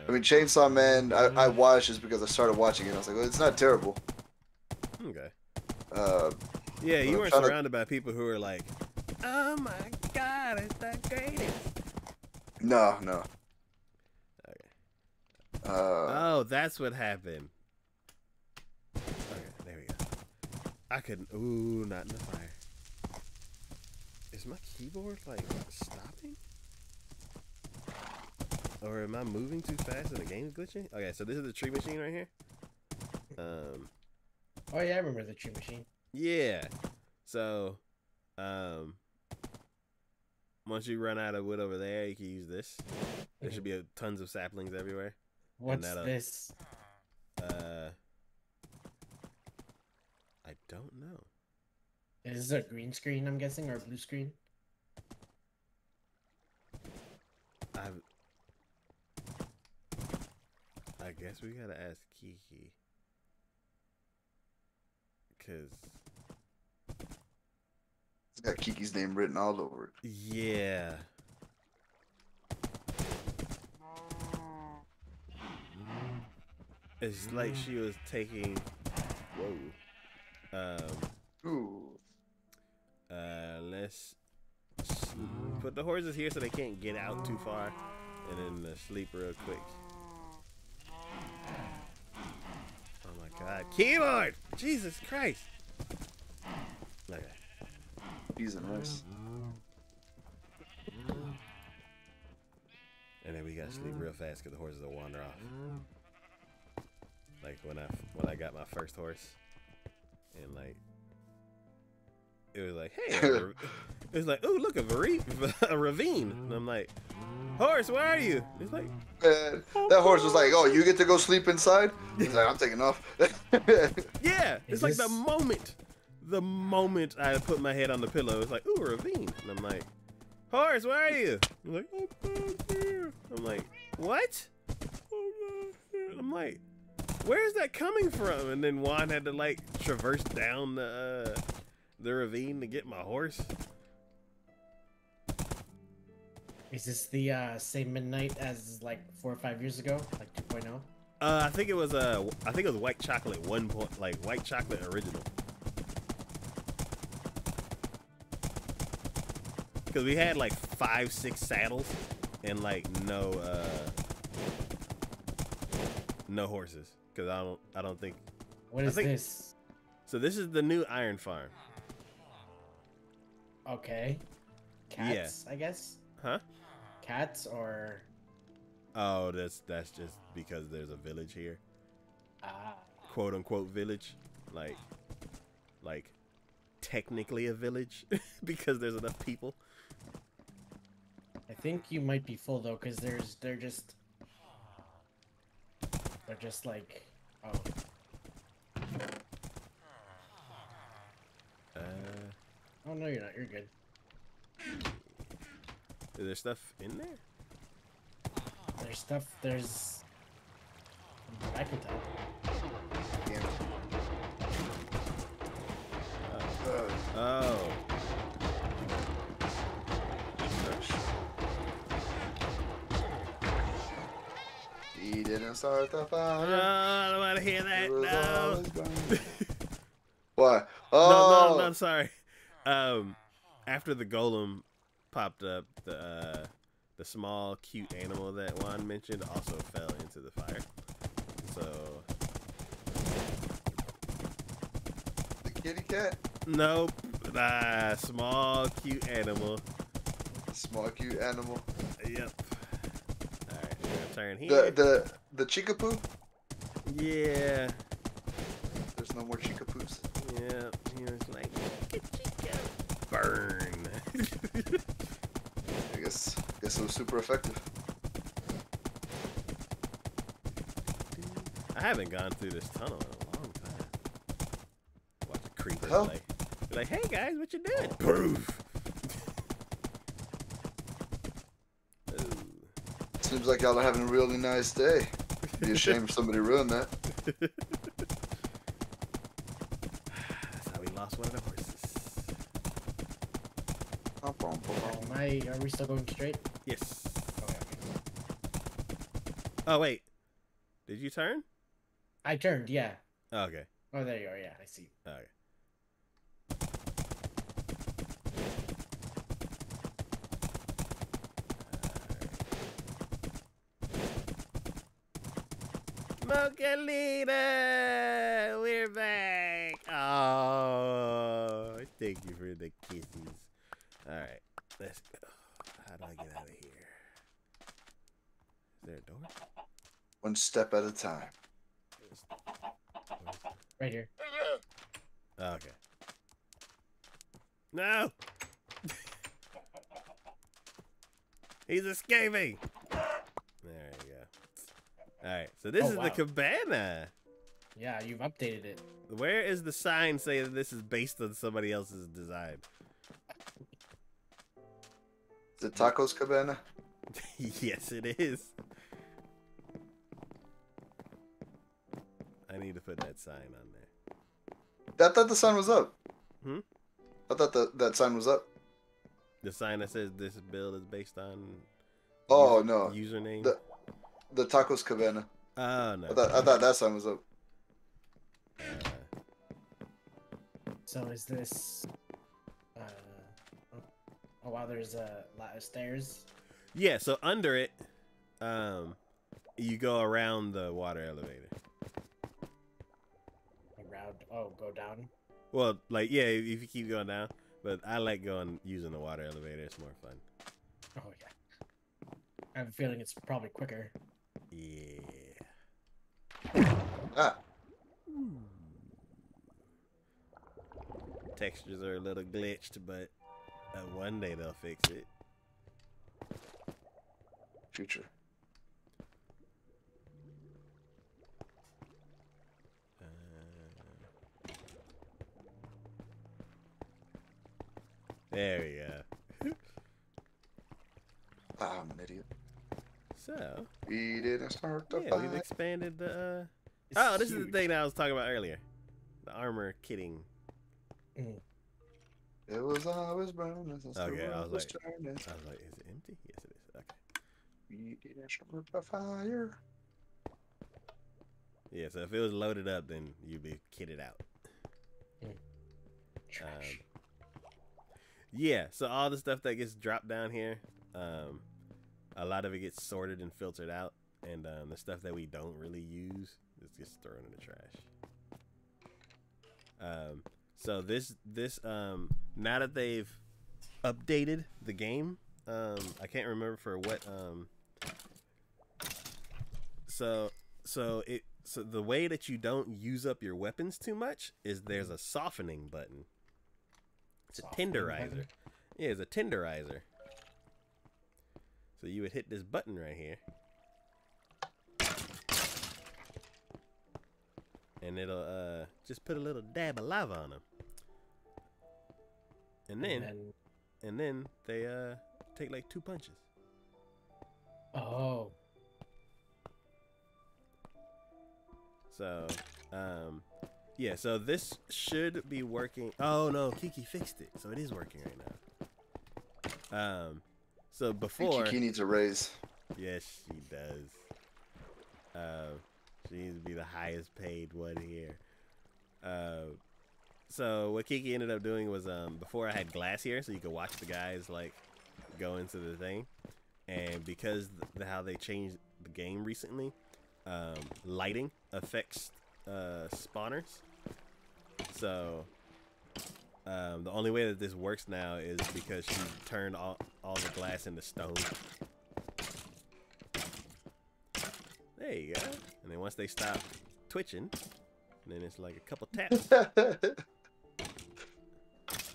I mean, Chainsaw Man, I watched just because I started watching it. I was like, well, it's not terrible. Okay. Yeah, you weren't surrounded by people who were like, oh my god, it's that great. No. Okay. Oh, that's what happened. Okay, there we go. I couldn't. Ooh, not in the fire. Is my keyboard like stopping? Or am I moving too fast and the game's glitching? Okay, so this is the tree machine right here. Oh yeah, I remember the tree machine. Yeah. So, once you run out of wood over there, you can use this. There should be tons of saplings everywhere. What's this? I don't know. Is this a green screen, I'm guessing, or a blue screen? I guess we gotta ask Kiki. Cause it's got Kiki's name written all over it. Yeah. It's like she was taking Ooh. let's see. put the horses here so they can't get out too far, and then sleep real quick. Oh my God, keyboard! Jesus Christ! Okay. He's a nice. And then we gotta sleep real fast because the horses will wander off. Like when I got my first horse, and like it was like, hey, it was like, oh look, a ravine, and I'm like, horse, where are you? It's like, that horse was like, oh, you get to go sleep inside? He's like, I'm taking off. Yeah, it's like the moment I put my head on the pillow, it's like, ooh, a ravine, and I'm like, horse, where are you? I'm like, oh, down here. I'm like, what? Oh, no. I'm like, where's that coming from? And then Juan had to like traverse down the ravine to get my horse. Is this the same midnight as like 4 or 5 years ago, like 2.0? I think it was white chocolate white chocolate original. Because we had like 5-6 saddles and like no horses. Because I don't think. What is this? So this is the new Iron Farm. Okay. Cats, yeah. I guess. Huh? Cats or? Oh, that's just because there's a village here. Ah. Quote unquote village, like technically a village because there's enough people. I think you might be full though, because they're just like, oh. Oh no, you're not. You're good. Is there stuff in there? There's stuff. There's. I can tell. Yeah. Oh. He didn't start the fire. No, I don't want to hear that. No. What? Oh. No, sorry. After the golem popped up, the small cute animal that Juan mentioned also fell into the fire. So the kitty cat? Nope. Small cute animal. Small cute animal. Yep. Alright, we're gonna turn here. The Chickapoo? Yeah. There's no more Chickapoos. Yeah. He was like, Chica. Burn. I guess it was super effective. I haven't gone through this tunnel in a long time. Watch a creeper like, hey guys, what you doing? Proof. Seems like y'all are having a really nice day. Be ashamed if somebody ruined that. That's how we lost one of the horses. Are we still going straight? Yes. Okay. Oh wait, did you turn? I turned, yeah. Oh, okay. Oh, there you are. Yeah, I see. Okay. Mocalita, we're back. Oh, thank you for the kisses. All right, let's go. How do I get out of here? Is there a door? One step at a time. Right here. Okay. No! He's escaping! There you go. Alright, so this is the cabana. Yeah, you've updated it. Where is the sign saying that this is based on somebody else's design? The Tacos Cabana? Yes, it is. I need to put that sign on there. I thought the sign was up. Hmm? I thought that sign was up. The sign that says this build is based on no username? The Tacos Cabana. Oh, no. I thought that sign was up. So is this... Oh wow, there's a lot of stairs. Yeah, so under it, you go around the water elevator. Around? Oh, go down. Well, like yeah, if you keep going down, but I like using the water elevator. It's more fun. Oh yeah. I have a feeling it's probably quicker. Yeah. Ah. Textures are a little glitched, but one day they'll fix it. Future. There we go. I'm an idiot. So We didn't start the yeah, fight. we've expanded the. Oh, this is the thing that I was talking about earlier. The armor kitting. Mm. It was always brown. Okay, I was like, is it empty? Yes, it is. Okay. We didn't start the fire. Yeah, so if it was loaded up, then you'd be kitted out. Trash. Yeah, so all the stuff that gets dropped down here, a lot of it gets sorted and filtered out, and the stuff that we don't really use is just thrown in the trash. So this now that they've updated the game, I can't remember for what. So the way that you don't use up your weapons too much is there's a softening button. It's a tenderizer. Yeah, it's a tenderizer. So you would hit this button right here. And it'll just put a little dab of lava on them. And then they take like 2 punches. Oh. So, yeah, so this should be working. Oh no, Kiki fixed it, so it is working right now. So before Kiki needs a raise. Yes, she does. She needs to be the highest paid one here. So what Kiki ended up doing was before I had glass here, so you could watch the guys like go into the thing, and because how they changed the game recently, lighting affects spawners. So the only way that this works now is because she turned all the glass into stone. There you go. And then once they stop twitching, then it's like a couple taps.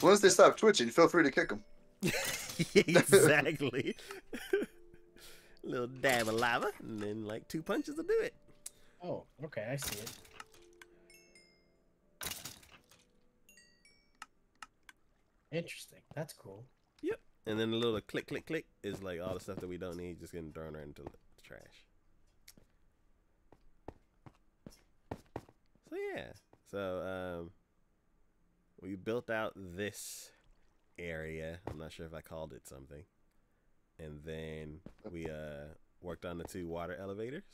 Once they stop twitching, feel free to kick them. Exactly. A little dab of lava, and then like 2 punches will do it. Oh, okay, I see it. Interesting. That's cool. Yep. And then the little click, click, click is like all the stuff that we don't need just getting thrown right into the trash. So yeah. So we built out this area. I'm not sure if I called it something. And then we worked on the 2 water elevators.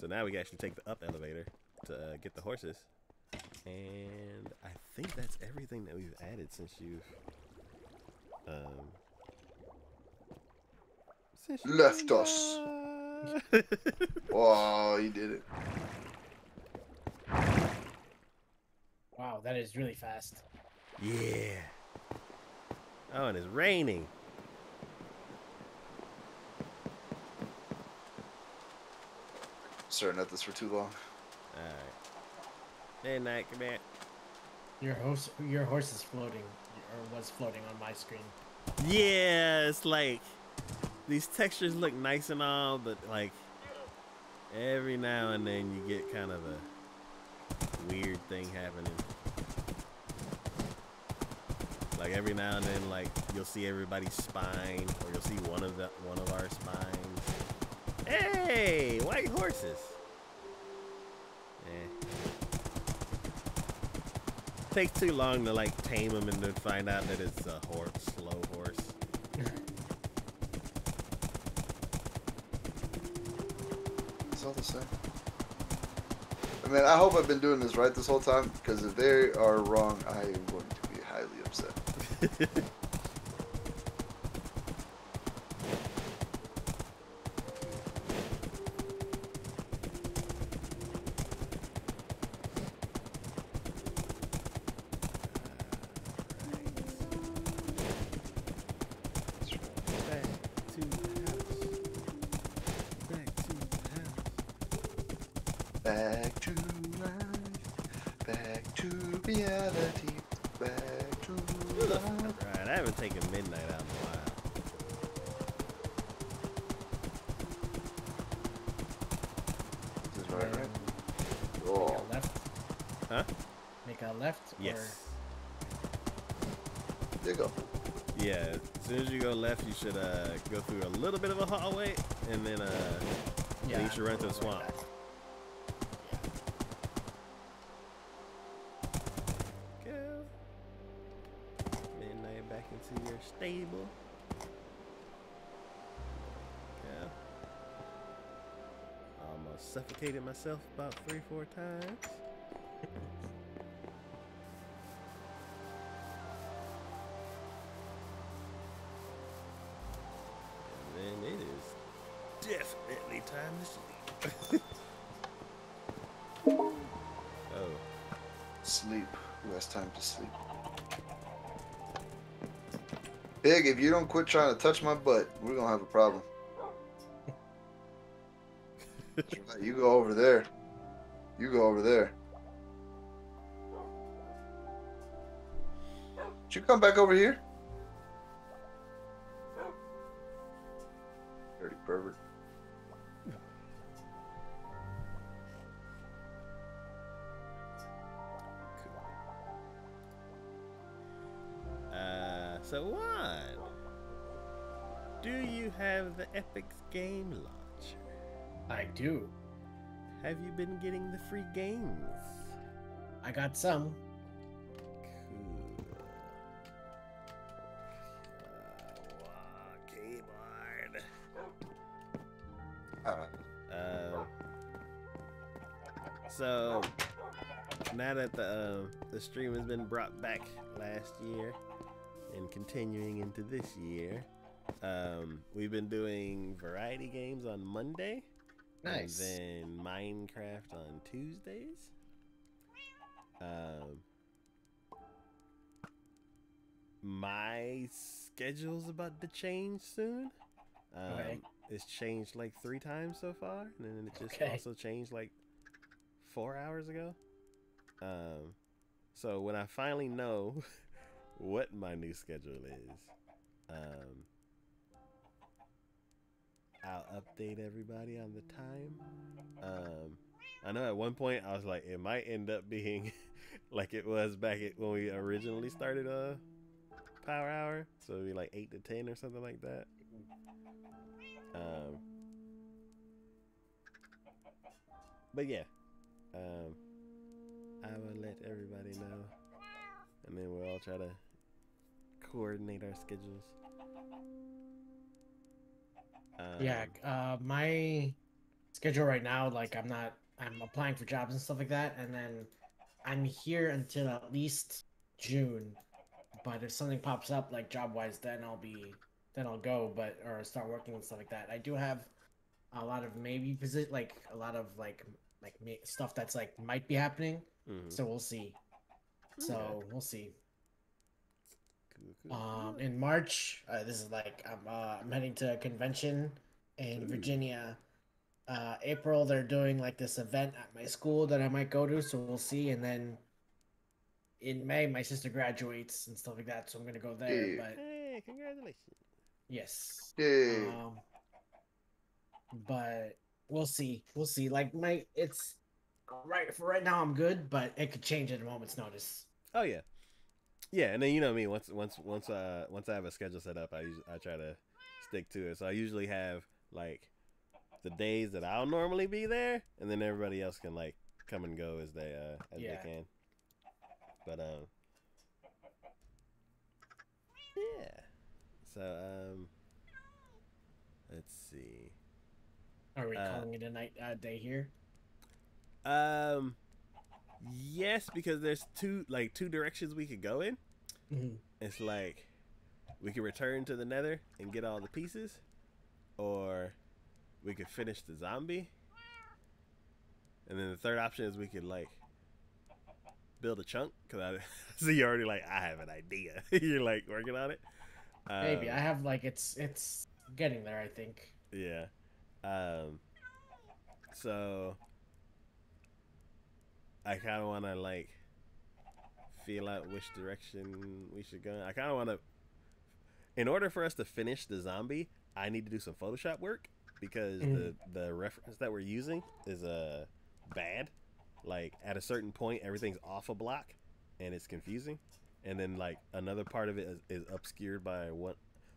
So now we can actually take the up elevator to get the horses. And I think that's everything that we've added since you've left us. Oh, he did it. Wow, that is really fast. Yeah. Oh, and it's raining. Staring at this for too long. Alright. Hey, Knight, come here. Your horse is floating, or was floating on my screen. Yeah, it's like these textures look nice and all, but like every now and then you get kind of a weird thing happening. Like every now and then, like you'll see everybody's spine, or you'll see one of our spines. Hey, white horses. Takes too long to like tame them and then find out that it's a slow horse. It's all the same. I mean, I hope I've been doing this right this whole time, because if they are wrong, I am going to be highly upset. Back to life. Back to reality. Back to life. Right, I haven't taken midnight out in a while. This is right. Make Oh. a left. Huh? Make a left. Yes. There you go. Yeah, as soon as you go left, you should go through a little bit of a hallway, and then Yeah. you should run to the swamp. Go. Midnight back into your stable. Yeah. Almost suffocated myself about 3-4 times. And then it is definitely time to sleep. Oh. Sleep. Who has time to sleep? Pig, if you don't quit trying to touch my butt, we're gonna have a problem. That's right. You go over there. You go over there. Did you come back over here? Dirty pervert. So Juan, do you have the Epix game launcher? I do. Have you been getting the free games? I got some. Cool. Keyboard. So now that the stream has been brought back last year and continuing into this year, we've been doing variety games on Monday. Nice. And then Minecraft on Tuesdays. My schedule's about to change soon. Okay. It's changed like 3 times so far, and then it just Okay. also changed like 4 hours ago. So when I finally know what my new schedule is, I'll update everybody on the time. I know at one point I was like, it might end up being like it was back when we originally started Power Hour, so it'd be like 8 to 10 or something like that. But yeah, I will let everybody know, and then we'll all try to coordinate our schedules. My schedule right now, like I'm applying for jobs and stuff like that, and then I'm here until at least June. But if something pops up like job wise, then I'll go, or start working and stuff like that. I do have a lot of stuff that's like might be happening. Mm-hmm. So we'll see. We'll see. Cool. In March, this is like I'm heading to a convention in Virginia. April, they're doing like this event at my school that I might go to, so we'll see. And then in May, my sister graduates and stuff like that, so I'm gonna go there. Yeah. But Hey, congratulations! yes, Yeah. but we'll see. We'll see. Like it's right for right now. I'm good, but it could change at a moment's notice. Oh yeah, yeah. And then you know me. Once I have a schedule set up, I try to stick to it. So I usually have like the days that I'll normally be there, and then everybody else can like come and go as they can. But yeah. So let's see. Are we calling it a night day here? Yes, because there's two directions we could go in. Mm-hmm. It's like we could return to the Nether and get all the pieces, or we could finish the zombie. And then the third option is we could like build a chunk, because I see you already like I have an idea. You're like working on it. Maybe I have like it's getting there, I think. Yeah. So I kind of want to like feel out which direction we should go. I kind of want to. In order for us to finish the zombie, I need to do some Photoshop work because the reference that we're using is bad. Like at a certain point, everything's off a block, and it's confusing. And then like another part of it is obscured by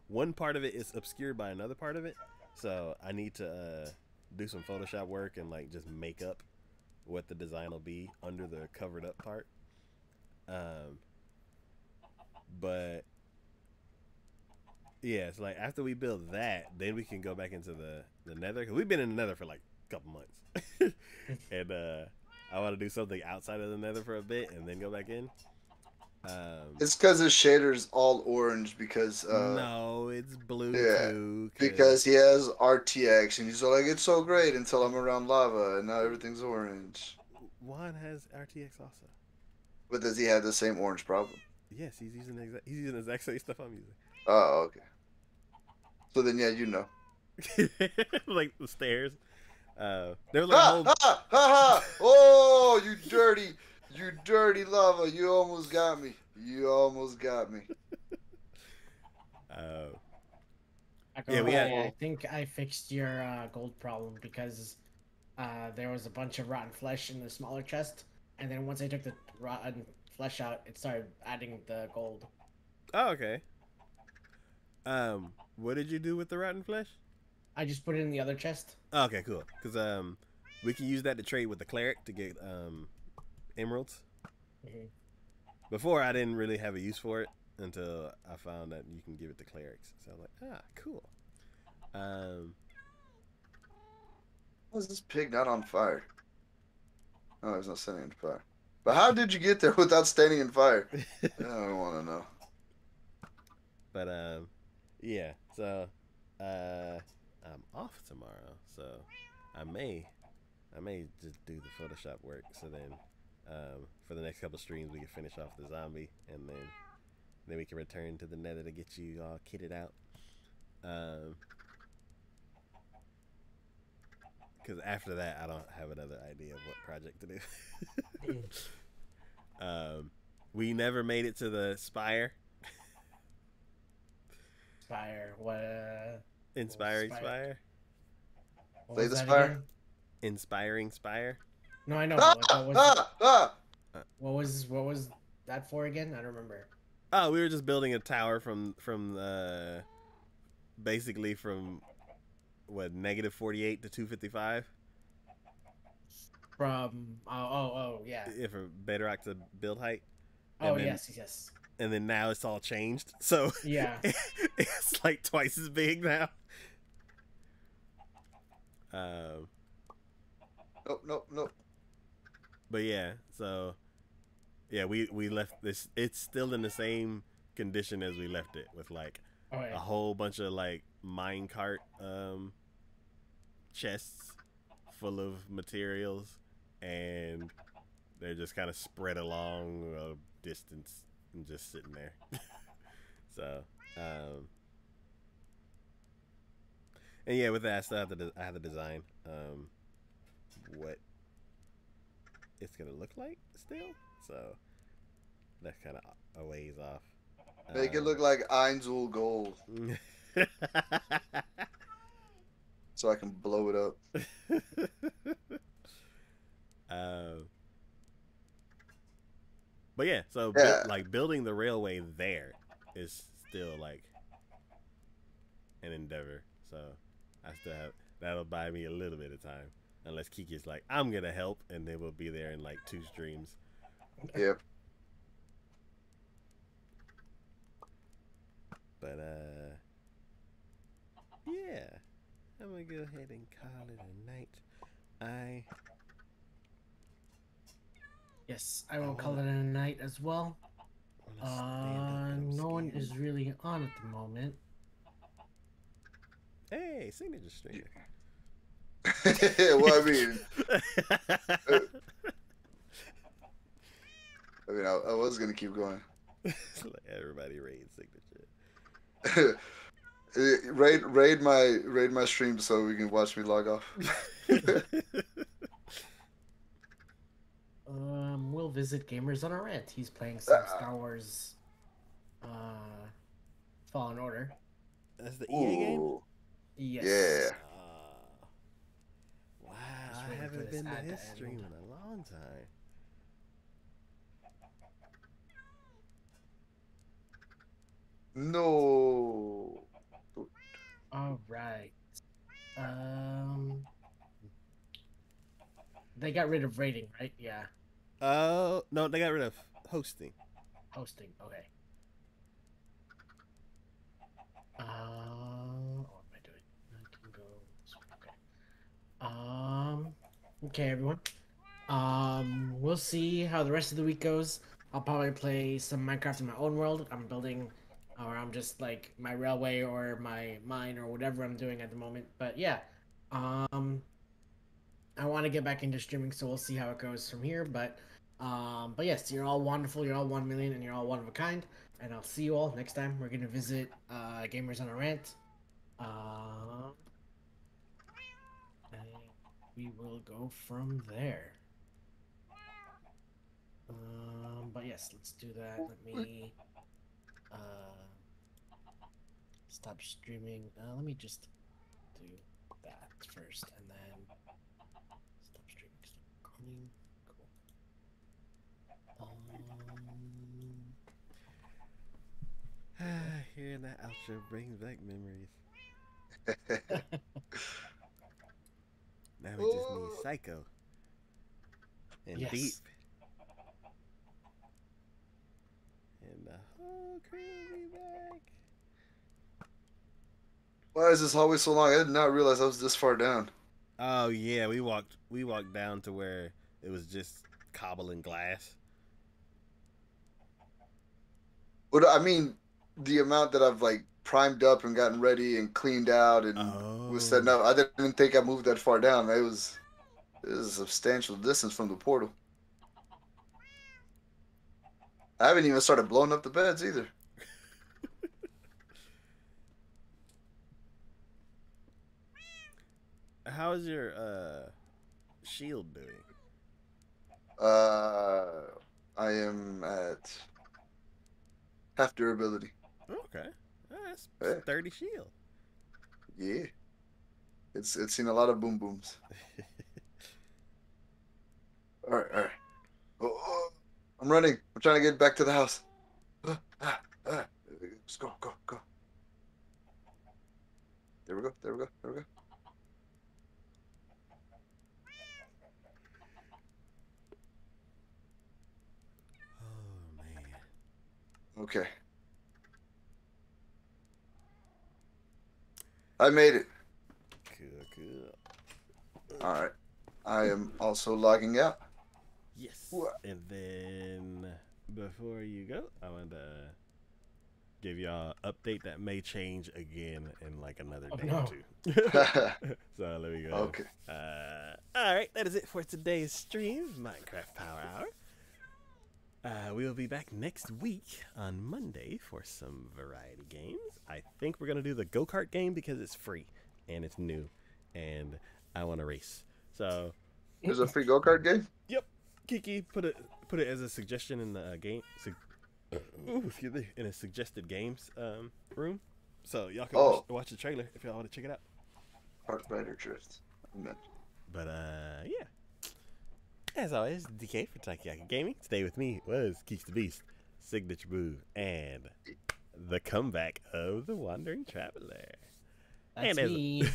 one part of it is obscured by another part of it. So I need to do some Photoshop work and like just make up what the design will be under the covered up part. But yeah, it's like after we build that, then we can go back into the nether, because we've been in the nether for like a couple months. And I want to do something outside of the nether for a bit and then go back in. It's because his shader's all orange because no, it's blue too. Because he has RTX and he's like, it's so great until I'm around lava and now everything's orange. Juan has RTX also. But does he have the same orange problem? Yes, he's using the exact same stuff I'm using. Oh, okay. So then, yeah, you know. Like the stairs. There was like a whole... Oh, you dirty lava! You almost got me. Yeah, I think I fixed your gold problem because there was a bunch of rotten flesh in the smaller chest, and then once I took the rotten flesh out, it started adding the gold. Oh, okay. What did you do with the rotten flesh? I just put it in the other chest. Oh, okay, cool. Because we can use that to trade with the cleric to get emeralds. Before, I didn't really have a use for it until I found that you can give it to clerics. So I was like, cool. Why is this pig not on fire? Oh, there's no standing in fire. But how did you get there without standing in fire? I don't want to know. But yeah. So I'm off tomorrow, so I may just do the Photoshop work. So then, for the next couple of streams, we can finish off the zombie, and then we can return to the nether to get you all kitted out. Because after that, I don't have another idea of what project to do. We never made it to the Spire. Spire, what? Inspiring Spire. Play the Spire. Again? Inspiring Spire. No, I know. What was that for again? I don't remember. Oh, we were just building a tower from basically from what, -48 to 255. From yeah. Yeah, from bedrock to build height. Oh, then, yes. And then now it's all changed, so yeah, it's like twice as big now. Nope. But yeah, so yeah, we left this. It's still in the same condition as we left it, with like a whole bunch of like minecart chests full of materials, and they're just kind of spread along a distance and just sitting there. So and yeah, with that I still have to design what it's gonna look like still, so that's kind of a ways off. Make it look like Einzel Gold. So I can blow it up. But yeah, so building the railway there is still like an endeavor. So I still have, that'll buy me a little bit of time, unless Kiki's like, I'm gonna help, and then we'll be there in like 2 streams. Yep. But yeah, I'm gonna go ahead and call it a night. Yes, I will call it a night as well. No one is really on at the moment. Hey, signature streamer. Well, I was gonna keep going. Like everybody raid signature. raid my stream so we can watch me log off. will visit Gamers on a Rant. He's playing some Star Wars Fallen Order. That's the EA game? Yes. Yeah. Wow, I haven't been to his stream in a long time. No. All right. They got rid of rating, right? Yeah. Oh, no, they got rid of hosting. Hosting, okay. What am I doing? I can go. Okay. Okay, everyone. We'll see how the rest of the week goes. I'll probably play some Minecraft in my own world. I'm building, or I'm just like my railway or my mine or whatever I'm doing at the moment. But yeah, I want to get back into streaming, so we'll see how it goes from here. But yes, you're all wonderful. You're all 1 million, and you're all one of a kind. And I'll see you all next time. We're gonna visit Gamers on a Rant. And we will go from there. But yes, let's do that. Let me stop streaming. Let me just do that first, and then stop streaming. Stop recording. Cool. Hearing that outro brings back memories. Now we just need Psycho and Deep. And the whole crew will be back. Why is this hallway so long? I did not realize I was this far down. Oh yeah, we walked down to where it was just cobble and glass. But I mean, the amount that I've like primed up and gotten ready and cleaned out and was setting up, I didn't think I moved that far down. It was a substantial distance from the portal. I haven't even started blowing up the beds either. How is your shield doing? I am at half durability. Okay, that's 30 shield. Yeah, it's seen a lot of boom booms. All right. Oh, I'm running. I'm trying to get back to the house. Let's go. There we go. Oh man. Okay. I made it. Cool. All right. I am also logging out. Yes. What? And then before you go, I wanted to give y'all an update that may change again in like another day or two. So let me go. Okay. All right, that is it for today's stream, Minecraft Power Hour. We will be back next week on Monday for some variety games. I think we're gonna do the go-kart game because it's free and it's new, and I want to race. So there's a free go-kart game? Yep. Kiki put it as a suggestion in the game. Excuse me, in a suggested games room. So y'all can watch the trailer if y'all want to check it out. Park Rider Drift. But yeah. As always, DK for Taiyaki Gaming. Today with me was Keeks the Beast, Signature Move, and the comeback of the Wandering Traveler. That's me.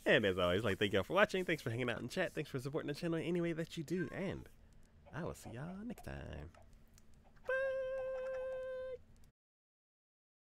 And as always, thank y'all for watching. Thanks for hanging out in chat. Thanks for supporting the channel in any way that you do. And I will see y'all next time.